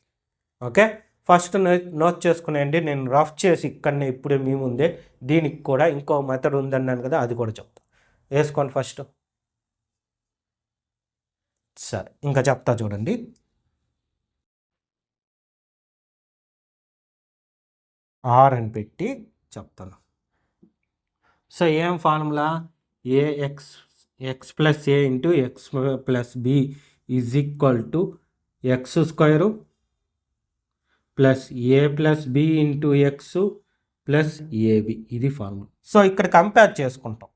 ఓకే, ఫస్ట్ నోట్ చేసుకునేయండి, నేను రఫ్ చేసి ఇక్కడనే ఇప్పుడే మీ ముందే దీనికి కూడా ఇంకో మెథడ్ ఉందన్నాను కదా, అది కూడా చెప్తాను, వేసుకోండి ఫస్ట్. సరే ఇంకా చెప్తా చూడండి, R అని పెట్టి చెప్తాను. సో ఏం formula, x plus A into X plus b is equal to x square plus a plus B into X plus ab, ఇది ఫార్ములా. సో ఇక్కడ కంపేర్ చేసుకుంటాం.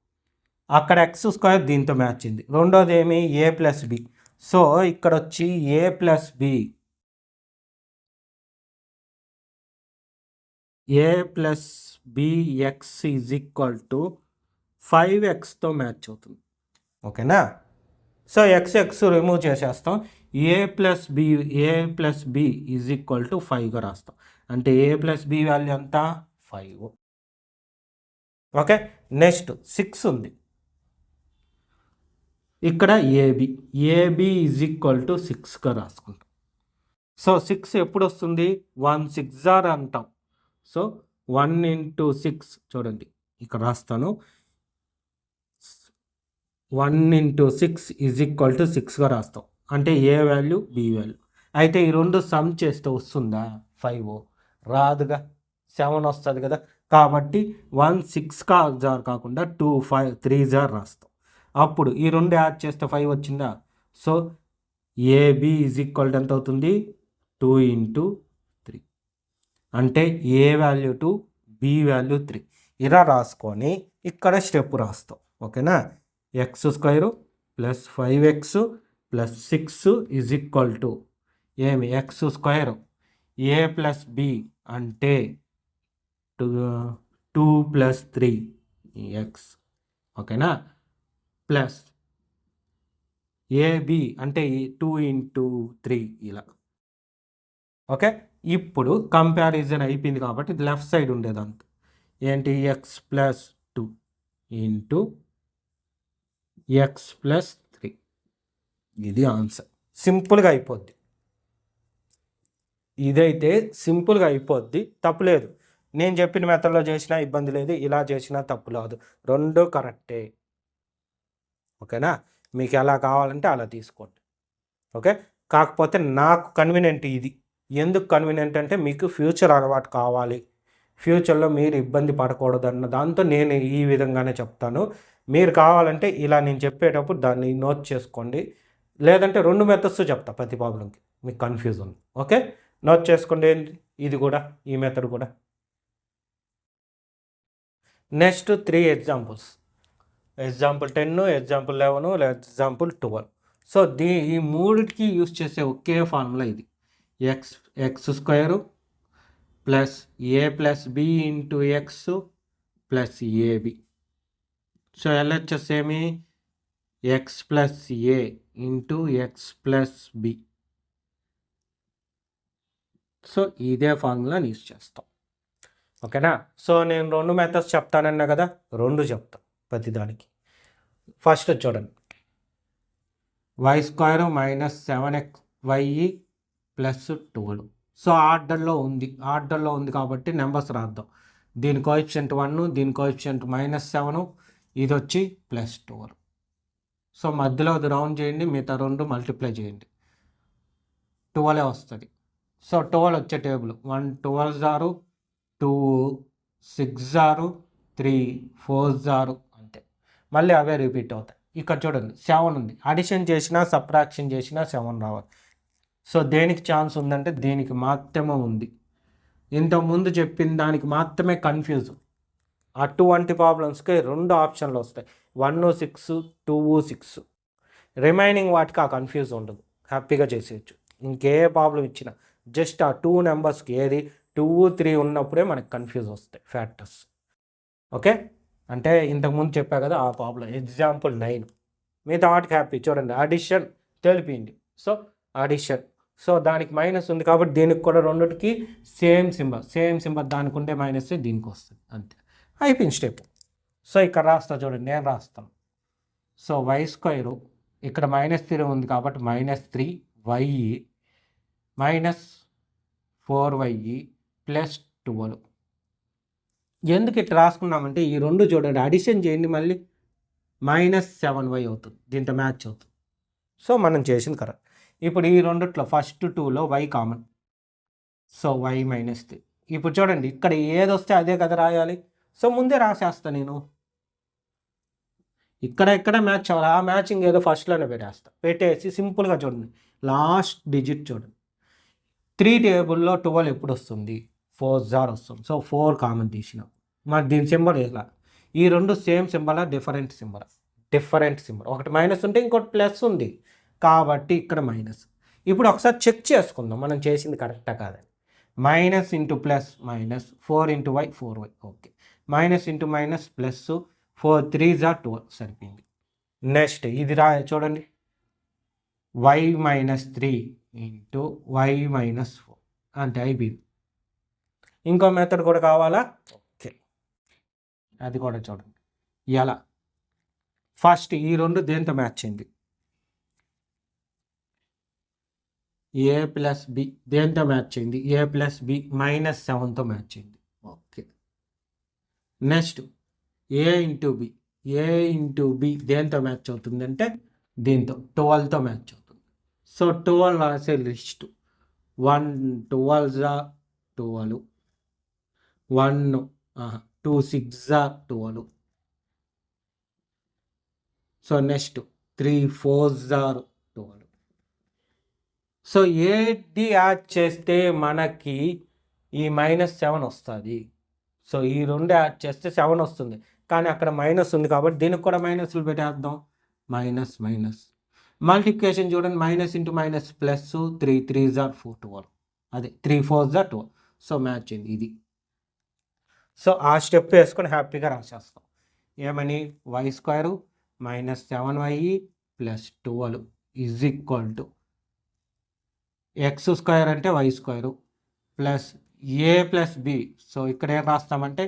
అక్కడ ఎక్స్ స్క్వేర్ దీంతో మ్యాచ్ అయింది. రెండోది ఏమి, ఏ ప్లస్ బి. సో ఇక్కడ వచ్చి a plus b, a plus b x is equal to 5xతో మ్యాచ్ అవుతుంది. ఓకేనా? సో ఎక్స్ రిమూవ్ చేసేస్తాం. A plus b is equal to 5గా రాస్తాం. అంటే ఏ ప్లస్ బి వాల్యూ ఎంత, 5. ఓకే, నెక్స్ట్ 6 ఉంది. ఇక్కడ ఏబి ఈజ్ ఈక్వల్ టు 6గా రాసుకుంటాం. సో 6 ఎప్పుడు వస్తుంది, 1 6 అంటాం. సో 1 ఇంటూ 6, చూడండి ఇక్కడ రాస్తాను, 1 ఇంటూ 6 ఈజ్ ఈక్వల్ టు 6గా రాస్తాం. అంటే ఏ వాల్యూ బి వాల్యూ. అయితే ఈ రెండు సమ్ చేస్తే వస్తుందా, 5 రాదుగా, 7 వస్తుంది కదా. కాబట్టి 1 6 కాకుండా 2 5 3 రాస్తాం. అప్పుడు ఈ రెండు యాడ్ చేస్తే 5 వచ్చిందా. So ab is equal to ఎంత అవుతుంది, 2 ఇంటూ 3. అంటే ఏ వాల్యూ 2, బి వాల్యూ 3. ఇలా రాసుకొని ఇక్కడ స్టెప్ రాస్తాం. ఓకేనా? X square plus 5x plus 6 is equal to ఏమి, ఎక్స్ స్క్వేరు ఏ ప్లస్ బి అంటే 2 ప్లస్ 3x. ఓకేనా? ప్లస్ ఏబి అంటే 2 ఇంటూ 3 ఇలా. ఓకే, ఇప్పుడు కంపారిజన్ అయిపోయింది కాబట్టి లెఫ్ట్ సైడ్ ఉండేదంతా ఏంటి, X plus 2 into X plus 3. ఇది ఆన్సర్. సింపుల్గా అయిపోద్ది. ఇదైతే సింపుల్గా అయిపోద్ది, తప్పులేదు. నేను చెప్పిన మెథడ్లో చేసినా ఇబ్బంది లేదు, ఇలా చేసినా తప్పు లేదు, రెండు కరెక్టే. ఓకేనా? మీకు ఎలా కావాలంటే అలా తీసుకోండి. ఓకే, కాకపోతే నాకు కన్వీనియంట్ ఇది. ఎందుకు కన్వీనియంట్ అంటే మీకు ఫ్యూచర్ అలవాటు కావాలి, ఫ్యూచర్లో మీరు ఇబ్బంది పడకూడదు అన్న దాంతో నేను ఈ విధంగానే చెప్తాను. మీరు కావాలంటే ఇలా నేను చెప్పేటప్పుడు దాన్ని నోట్ చేసుకోండి, లేదంటే 2 మెథడ్స్ చెప్తా ప్రతి ప్రాబ్లంకి, మీకు కన్ఫ్యూజ్ ఉంది. ఓకే, నోట్ చేసుకోండి. ఇది కూడా, ఈ మెథడ్ కూడా. Next 3 examples, example 10, example 11, example 12. So ఈ మూడిటికి యూజ్ చేసే ఒకే ఫార్ములా ఇది, x square plus a plus B into X plus a b. So LHS ఏమి, ఎక్స్ ప్లస్ ఏ into X plus b. So ఇదే ఫార్ములాని యూజ్ చేస్తాం. ఓకేనా? సో నేను 2 మెథడ్స్ చెప్తానన్నా కదా, 2 చెప్తాను ప్రతిదానికి. ఫస్ట్ చూడండి, y square minus 7xy plus 12. So ఆర్డర్లో ఉంది కాబట్టి నెంబర్స్ రాద్దాం. దీని కోఎఫిషియంట్ 1, దీని కోఎఫిషియంట్ -7, ఇది వచ్చి +12. సో మధ్యలో అది రౌండ్ చేయండి, మిగతా 2 మల్టిప్లై చేయండి, 12 వస్తుంది. సో 12 వచ్చే టేబుల్ 1 12 2 6 3 4 అంతే. మళ్ళీ అవే రిపీట్ అవుతాయి. ఇక్కడ చూడండి 7 ఉంది, అడిషన్ చేసినా సబ్ట్రాక్షన్ చేసినా 7 రావాలి. సో దేనికి ఛాన్స్ ఉందంటే దీనికి మాత్రమే ఉంది. ఇంతకుముందు చెప్పిన దానికి మాత్రమే కన్ఫ్యూజ్. అటువంటి ప్రాబ్లమ్స్కి 2 ఆప్షన్లు వస్తాయి, 1 6 2 6. రిమైనింగ్ వాటికి ఆ కన్ఫ్యూజ్ ఉండదు, హ్యాపీగా చేసేయచ్చు. ఇంకే ప్రాబ్లం ఇచ్చినా జస్ట్ ఆ 2 నెంబర్స్కి ఏది 2 3 ఉన్నప్పుడే మనకి కన్ఫ్యూజ్ వస్తాయి ఫ్యాక్టర్స్. ఓకే, అంటే ఇంతకుముందు చెప్పా కదా ఆ ప్రాబ్లం. ఎగ్జాంపుల్ 9, మిగతా వాటికి హ్యాపీ. చూడండి అడిషన్ తెలిపింది, సో అడిషన్. సో దానికి మైనస్ ఉంది కాబట్టి దీనికి కూడా రెండుకి సేమ్ సింబల్ దానికి ఉండే మైనస్ దీనికి వస్తుంది, అంతే అయిపోయింది స్టెప్. సో ఇక్కడ రాస్తా చూడండి, నేను రాస్తాను. సో వై స్క్వేరు ఇక్కడ -3 ఉంది కాబట్టి -3y -4y ప్లస్ 12. ఎందుకు ఇట్లా రాసుకున్నామంటే ఈ 2 చూడండి అడిషన్ చేయండి, మళ్ళీ -7y అవుతుంది, దీంతో మ్యాచ్ అవుతుంది. సో మనం చేసింది కరెక్ట్. ఇప్పుడు ఈ రెండిట్లో ఫస్ట్ 2లో y కామన్, సో y -3. ఇప్పుడు చూడండి ఇక్కడ ఏది వస్తే అదే కదా రాయాలి. సో ముందే రాసేస్తా నేను. ఇక్కడ మ్యాచ్ అవ్వాలి. ఆ మ్యాచింగ్ ఏదో ఫస్ట్లోనే పెట్టేస్తా. పెట్టేసి సింపుల్గా చూడండి, లాస్ట్ డిజిట్ చూడండి. 3 టేబుల్లో 12 ఎప్పుడు వస్తుంది? 4 జార్ వస్తుంది. సో 4 కామన్ తీసినాం. మరి దీని సింబల్ ఇలా, ఈ రెండు సేమ్ సింబలా డిఫరెంట్ సింబల్? Different symbol. ఒకటి మైనస్ ఉంటే ఇంకోటి ప్లస్ ఉంది కాబట్టి ఇక్కడ మైనస్. ఇప్పుడు ఒకసారి చెక్ చేసుకుందాం మనం చేసింది కరెక్టా కాదని. Minus into plus minus, 4 into y 4y. Okay, minus into minus plus, 4 3 జార్ 12 సరిపోయింది. నెక్స్ట్ ఇది చూడండి, y minus 3 into y minus 4 అంటే అయిపోయింది. ఇంకో మెథడ్ కూడా కావాలా? ఓకే, అది కూడా చూడండి. ఎలా ఫస్ట్ ఈ రెండు దేంతో మ్యాచ్ అయింది? ఏ ప్లస్ బి దేంతో మ్యాచ్ అయింది? ఏ ప్లస్ బి -7తో మ్యాచ్ అయింది. ఓకే, నెక్స్ట్ ఏ ఇంటూ బి, ఏ ఇంటూ బి దేంతో మ్యాచ్ అవుతుంది అంటే దీంతో 12తో మ్యాచ్ అవుతుంది. సో 12 రాసే లిస్ట్ 1 12 12, 1 2 6 12. So next 3 4 12. సో ఏది యాడ్ చేస్తే మనకి ఈ -7 వస్తుంది? సో ఈ రెండు యాడ్ చేస్తే 7 వస్తుంది, కానీ అక్కడ మైనస్ ఉంది కాబట్టి దీనికి కూడా మైనస్లు పెట్టేద్దాం. మైనస్ మైనస్ మల్టిప్లికేషన్ చూడండి, మైనస్ ఇంటూ మైనస్ ప్లస్, 3 3 4 12, అదే 3 4 12. సో మ్యాచ్ అయింది ఇది. సో ఆ స్టెప్ వేసుకొని హ్యాపీగా రాసేస్తాం. ఏమని? y² -7y plus 12 is equal to x² అంటే y² plus a plus b. So ఇక్కడ ఏం రాస్తామంటే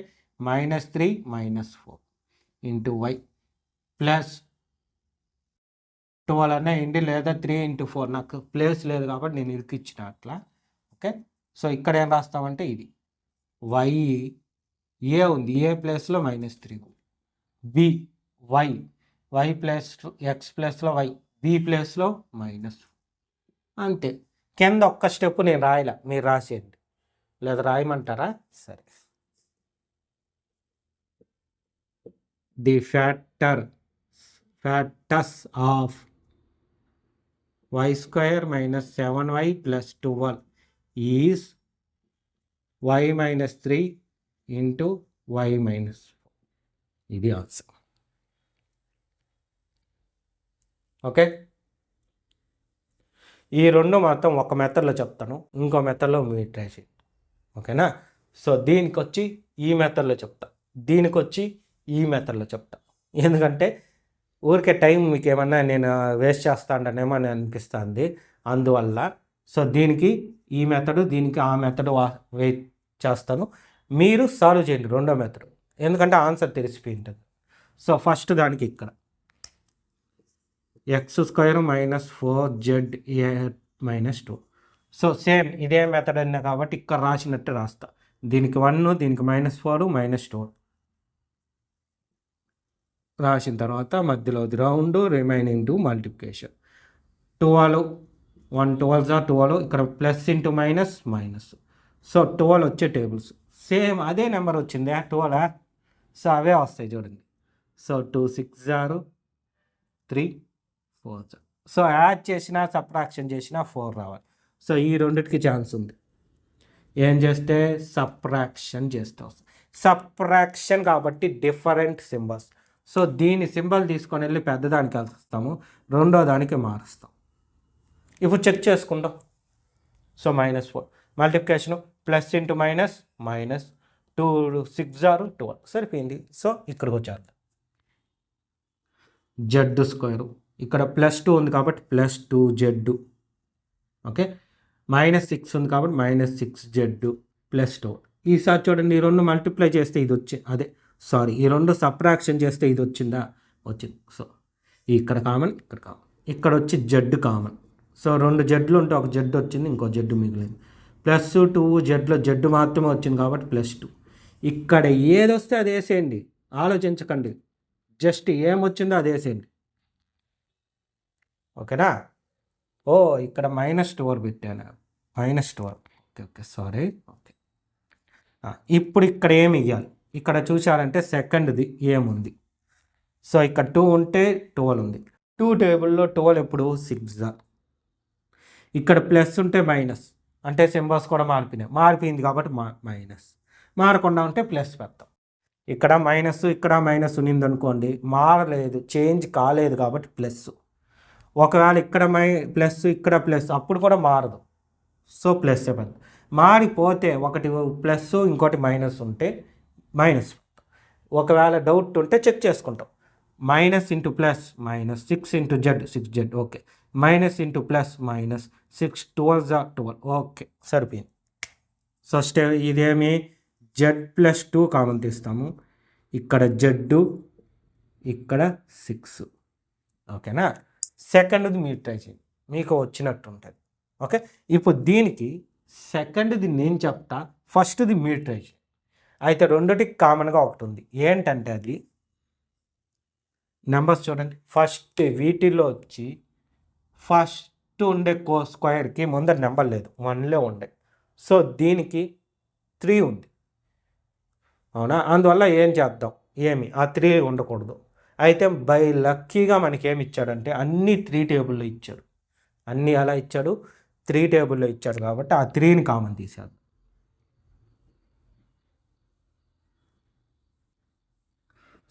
-3 -4 ఇంటూ వై ప్లస్ 12 అనే ఇండి, లేదా 3 ఇంటూ 4. నాకు ప్లేస్ లేదు కాబట్టి నేను ఇరికిచ్చిన అట్లా. ఓకే, సో ఇక్కడ ఏం రాస్తామంటే ఇది వై, ఏ ఉంది, ఏ ప్లేస్లో -3, బి వై ప్లస్ ఎక్స్ ప్లస్లో వై, బి ప్లేస్లో -4. అంతే. కింద ఒక్క స్టెప్ నేను రాయలా, మీరు రాసేయండి, లేదా రాయమంటారా? సరే. The factors of y² -7y plus 12 is y -3 into y -4. ఇది ఆన్సర్. ఓకే, ఈ రెండు మాత్రం ఒక మెథడ్లో చెప్తాను, ఇంకో మెథడ్లో మీరు ట్రై చేయండి. ఓకేనా? సో దీనికి వచ్చి ఈ మెథడ్లో చెప్తా, దీనికి వచ్చి ఈ మెథడ్లో చెప్తా. ఎందుకంటే ఊరికే టైం మీకు ఏమన్నా నేను వేస్ట్ చేస్తా అంటానేమో అని అనిపిస్తుంది, అందువల్ల. సో దీనికి ఈ మెథడు, దీనికి ఆ మెథడు వెయిట్ చేస్తాను. మీరు సాల్వ్ చేయండి రెండో మెథడ్, ఎందుకంటే ఆన్సర్ తెలిసిపోయి ఉంటుంది. సో ఫస్ట్ దానికి ఇక్కడ x² -4z -2. సో సేమ్ ఇదే మెథడ్ అయినా కాబట్టి ఇక్కడ రాసినట్టు రాస్తా. దీనికి 1, దీనికి -4 -2 రాసిన తర్వాత మధ్యలో రౌండ్, రిమైనింగ్ టు మల్టిప్లికేషన్. 12 1 12 12, ఇక్కడ plus into minus minus. So 12 వచ్చే టేబుల్స్ సేమ్ అదే నెంబర్ వచ్చింది 12. సో అవే వస్తాయి చూడండి. సో 2 6 3 4. సో యాడ్ చేసినా సబ్ట్రాక్షన్ చేసినా 4 రావాలి. సో ఈ రెండింటికి ఛాన్స్ ఉంది. ఏం చేస్తే సబ్ట్రాక్షన్ చేస్తే వస్తుంది. సబ్ట్రాక్షన్ కాబట్టి డిఫరెంట్ సింబల్స్. సో దీని సింబల్ తీసుకొని వెళ్ళి పెద్దదానికి వెళ్తాము, రెండో దానికి మారుస్తాం. ఇప్పుడు చెక్ చేసుకుందాం. So -4 multiplication plus into minus minus, 2 6 12 సరిపోయింది. సో ఇక్కడికి వచ్చారు z², ఇక్కడ +2 ఉంది కాబట్టి +2z. ఓకే, -6 ఉంది కాబట్టి -6z ప్లస్ 2. ఈసారి చూడండి, ఈ రెండు మల్టిప్లై చేస్తే ఇది వచ్చి ఈ రెండు సబ్ట్రాక్షన్ చేస్తే ఇది వచ్చిందా? వచ్చింది. సో ఇక్కడ కామన్, ఇక్కడ కామన్, ఇక్కడ వచ్చి జెడ్ కామన్. సో 2 జెడ్లు ఉంటే ఒక జెడ్ వచ్చింది, ఇంకో జెడ్ మిగిలింది. +2 జెడ్లో జెడ్ మాత్రమే వచ్చింది కాబట్టి +2. ఇక్కడ ఏది వస్తే అది వేసేయండి, ఆలోచించకండి, జస్ట్ ఏమొచ్చిందో అది వేసేయండి. ఓకేనా? ఓ ఇక్కడ -12 పెట్టాను, -12. Okay sorry. ఓకే, ఇప్పుడు ఇక్కడ ఏమి ఇవ్వాలి? ఇక్కడ చూసారంటే సెకండ్ది ఏముంది, సో ఇక్కడ 2 ఉంటే 12 ఉంది. 2 టేబుల్లో 12 ఎప్పుడు 6 ఇక్కడ ప్లస్ ఉంటే మైనస్, అంటే సింబల్స్ కూడా మారిపోయింది కాబట్టి మైనస్. మారకుండా ఉంటే ప్లస్ పెడతాం. ఇక్కడ మైనస్ ఇక్కడ మైనస్ ఉన్నింది అనుకోండి, మారలేదు, చేంజ్ కాలేదు కాబట్టి ప్లస్. ఒకవేళ ఇక్కడ ప్లస్ ఇక్కడ ప్లస్ అప్పుడు కూడా మారదు, సో ప్లస్ పెడతాం. మారిపోతే ఒకటి ప్లస్ ఇంకోటి మైనస్ ఉంటే మైనస్. ఒకవేళ డౌట్ ఉంటే చెక్ చేసుకుంటాం. Minus into plus minus 6 into Z 6z, okay. Minus into plus minus 6 12 okay, సరిపోయింది. సో ఇదేమి z+2 కామన్ తీస్తాము. ఇక్కడ జెడ్, ఇక్కడ 6, ఓకేనా. సెకండ్ది మీరు ట్రై చేయండి, మీకు వచ్చినట్టు ఉంటుంది. ఓకే, ఇప్పుడు దీనికి సెకండ్ది నేను చెప్తా, ఫస్ట్ది మీరు ట్రై చేయండి. అయితే రెండుటికి కామన్గా ఒకటి ఉంది, ఏంటంటే అది నెంబర్స్ చూడండి. ఫస్ట్ వీటిలో వచ్చి ఫస్ట్ ఉండే స్క్వేర్కి ముందర నెంబర్ లేదు, 1లే ఉండే. సో దీనికి 3 ఉంది, అవునా. అందువల్ల ఏం చేద్దాం, ఆ 3 ఉండకూడదు. అయితే బై లక్కీగా మనకి ఏమి ఇచ్చాడంటే అన్నీ 3 టేబుల్లో ఇచ్చాడు. అన్నీ అలా ఇచ్చాడు, 3 టేబుల్లో ఇచ్చాడు కాబట్టి ఆ 3ని కామన్ తీసేద్దాం.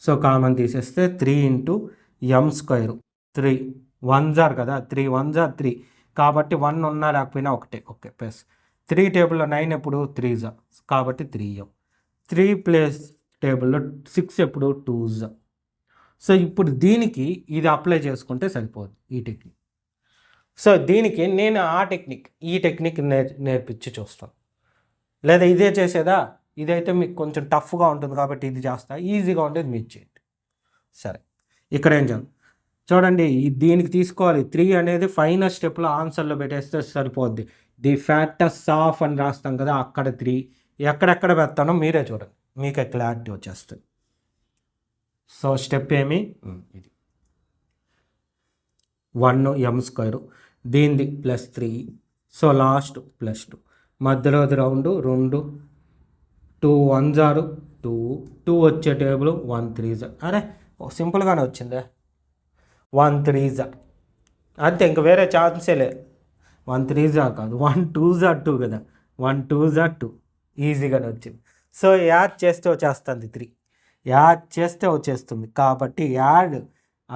సో కామన్ తీసేస్తే 3 ఇంటూ m², 3 1s కదా, 3 1s 3 కాబట్టి 1 ఉన్నా లేకపోయినా ఒకటే, ఓకే. ప్లస్ 3 టేబుల్లో 9 ఎప్పుడు 3s కాబట్టి 3m. 3 ప్లస్ టేబుల్లో 6 ఎప్పుడు 2s. సో ఇప్పుడు దీనికి ఇది అప్లై చేసుకుంటే సరిపోదు, ఈ టెక్నిక్. సో దీనికి నేను ఈ టెక్నిక్ నేర్పించి చూస్తాను. లేదా ఇదే చేసేదా, ఇదైతే మీకు కొంచెం టఫ్గా ఉంటుంది కాబట్టి ఇది చేస్తా, ఈజీగా ఉండేది మీరు చేయండి. సరే, ఇక్కడ ఏం చేయాలి చూడండి, దీనికి తీసుకోవాలి 3 అనేది ఫైనల్ స్టెప్లో ఆన్సర్లో పెట్టేస్తే సరిపోద్ది. ది ఫ్యాక్టర్స్ ఆఫ్ అని రాస్తాం కదా, అక్కడ 3 ఎక్కడెక్కడ పెడతానో మీరే చూడండి, మీకే క్లారిటీ వచ్చేస్తుంది. సో స్టెప్ ఏమి, ఇది 1m², దీనిది +3, సో లాస్ట్ +2, మధ్యలోది రౌండ్ 2, 2 1s 2, 2 వచ్చే టేబుల్ 1 3s. అరే సింపుల్గానే వచ్చిందే, 1 3s అంతే, ఇంక వేరే ఛాన్సే లేదు. 1 3s కాదు, 1 2s 2 కదా, 1 2s 2 ఈజీగానే వచ్చింది. సో యాడ్ చేస్తే వచ్చేస్తుంది 3, యాడ్ చేస్తే వచ్చేస్తుంది కాబట్టి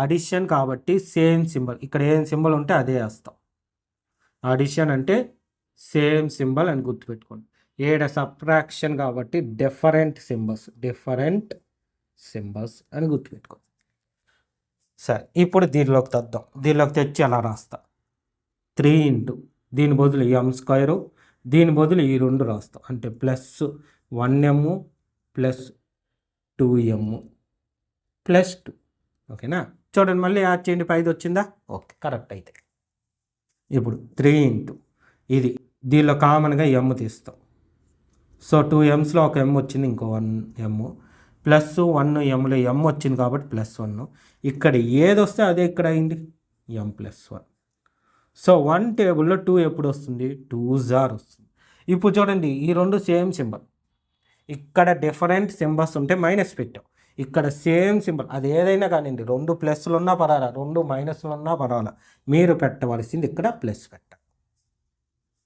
అడిషన్ కాబట్టి సేమ్ సింబల్, ఇక్కడ ఏం సింబల్ ఉంటే అదే వేస్తాం. అడిషన్ అంటే సేమ్ సింబల్ అని గుర్తుపెట్టుకోండి. సబ్ట్రాక్షన్ కాబట్టి డిఫరెంట్ సింబల్స్ అని గుర్తుపెట్టుకోండి. సరే, ఇప్పుడు దీనిలోకి తెద్దాం. దీనిలోకి తెచ్చి అలా రాస్తా, 3 ఇంటూ దీని బదులు m², దీని బదులు ఈ 2 రాస్తాం, అంటే +1m +2m +2, ఓకేనా. చూడండి, మళ్ళీ యాడ్ చేయండి, 5 వచ్చిందా, ఓకే, కరెక్ట్. అయితే ఇప్పుడు 3 ఇంటూ ఇది, దీనిలో కామన్గా m తీస్తాం. సో 2msలో ఒక m వచ్చింది, ఇంకో 1m +1mలో m వచ్చింది కాబట్టి +1. ఇక్కడ ఏది వస్తే అదే ఇక్కడ అయింది, m+1. సో 1 టేబుల్లో 2 ఎప్పుడు వస్తుంది, 2s వస్తుంది. ఇప్పుడు చూడండి, ఈ 2 సేమ్ సింబల్, ఇక్కడ డిఫరెంట్ సింబల్స్ ఉంటే మైనస్ పెట్టాం, ఇక్కడ సేమ్ సింబల్, అది ఏదైనా కానివ్వండి, 2 ప్లస్లు ఉన్నా పర్వాలా, 2 మైనస్లు ఉన్నా పర్వాలా, మీరు పెట్టవలసింది ఇక్కడ ప్లస్ పెట్టాలి,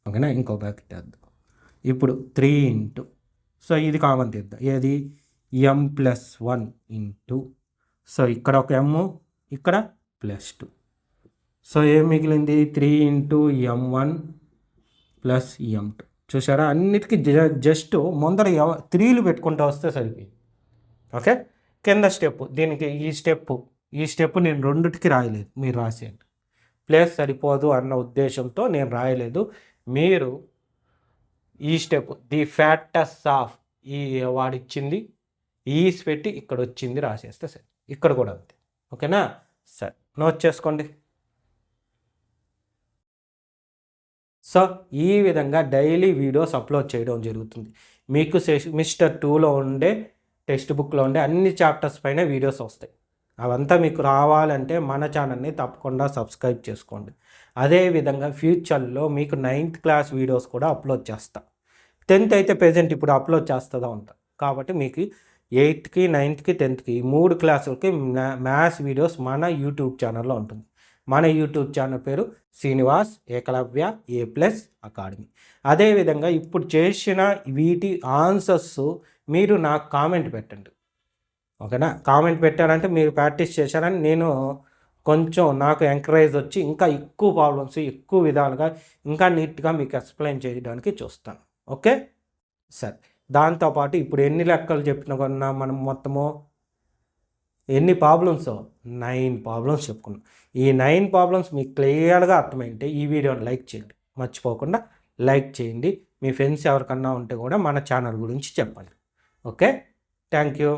ఓకేనా. ఇంకో బ్రాకెట్ వేద్దాం. ఇప్పుడు 3 ఇంటూ, సో ఇది కామన్ తీద్దాం, ఏది m+1 ఇంటూ, సో ఇక్కడ ఒక m, ఇక్కడ +2, సో ఏం మిగిలింది 3 ఇంటూ m1 + m2. చూసారా, అన్నిటికీ జస్ట్ ముందర 3లు పెట్టుకుంటూ వస్తే సరిపోయింది, ఓకే. కింద స్టెప్, దీనికి ఈ స్టెప్ నేను రెండుటికి రాయలేదు, మీరు రాసేయండి. ప్లేస్ సరిపోదు అన్న ఉద్దేశంతో నేను రాయలేదు. మీరు ఈ స్టెప్ ది ఫ్యాక్టర్స్ ఆఫ్ ఈ వాడిచ్చింది ఈస్ పెట్టి ఇక్కడ వచ్చింది రాసేస్తే సరే, ఇక్కడ కూడా అంతే, ఓకేనా. సరే, నోట్ చేసుకోండి. సో ఈ విధంగా డైలీ వీడియోస్ అప్లోడ్ చేయడం జరుగుతుంది. మీకు సెమిస్టర్ 2లో ఉండే టెక్స్ట్ బుక్లో ఉండే అన్ని చాప్టర్స్ పైన వీడియోస్ వస్తాయి. అవంతా మీకు రావాలంటే మన ఛానల్ని తప్పకుండా సబ్స్క్రైబ్ చేసుకోండి. అదేవిధంగా ఫ్యూచర్లో మీకు 9th క్లాస్ వీడియోస్ కూడా అప్లోడ్ చేస్తా. 10th అయితే ప్రెజెంట్ ఇప్పుడు అప్లోడ్ చేస్తూ ఉంటాను కాబట్టి మీకు 8కి 9కి 10కి ఈ 3 క్లాసులకి మ్యాథ్స్ వీడియోస్ మన యూట్యూబ్ ఛానల్లో ఉంటుంది. మన యూట్యూబ్ ఛానల్ పేరు శ్రీనివాస్ ఏకలవ్య A+ అకాడమీ. అదేవిధంగా ఇప్పుడు చేసిన వీటి ఆన్సర్స్ మీరు నాకు కామెంట్ పెట్టండి. ఓకేనా? కామెంట్ పెట్టారంటే మీరు ప్రాక్టీస్ చేశారని నేను కొంచెం నాకు ఎంకరేజ్ వచ్చి ఇంకా ఎక్కువ ప్రాబ్లమ్స్ ఎక్కువ విధాలుగా ఇంకా నీట్గా మీకు ఎక్స్ప్లెయిన్ చేయడానికి చూస్తాను. ఓకే, సరే. దాంతోపాటు ఇప్పుడు ఎన్ని లెక్కలు చెప్పుకున్నా మనం మొత్తము ఎన్ని ప్రాబ్లమ్స్? 9 ప్రాబ్లమ్స్ చెప్పుకున్నాం. ఈ 9 ప్రాబ్లమ్స్ మీకు క్లియర్గా అర్థమైంటే ఈ వీడియోని లైక్ చేయండి, మర్చిపోకుండా లైక్ చేయండి. మీ ఫ్రెండ్స్ ఎవరికన్నా ఉంటే కూడా మన ఛానల్ గురించి చెప్పండి. Okay, thank you.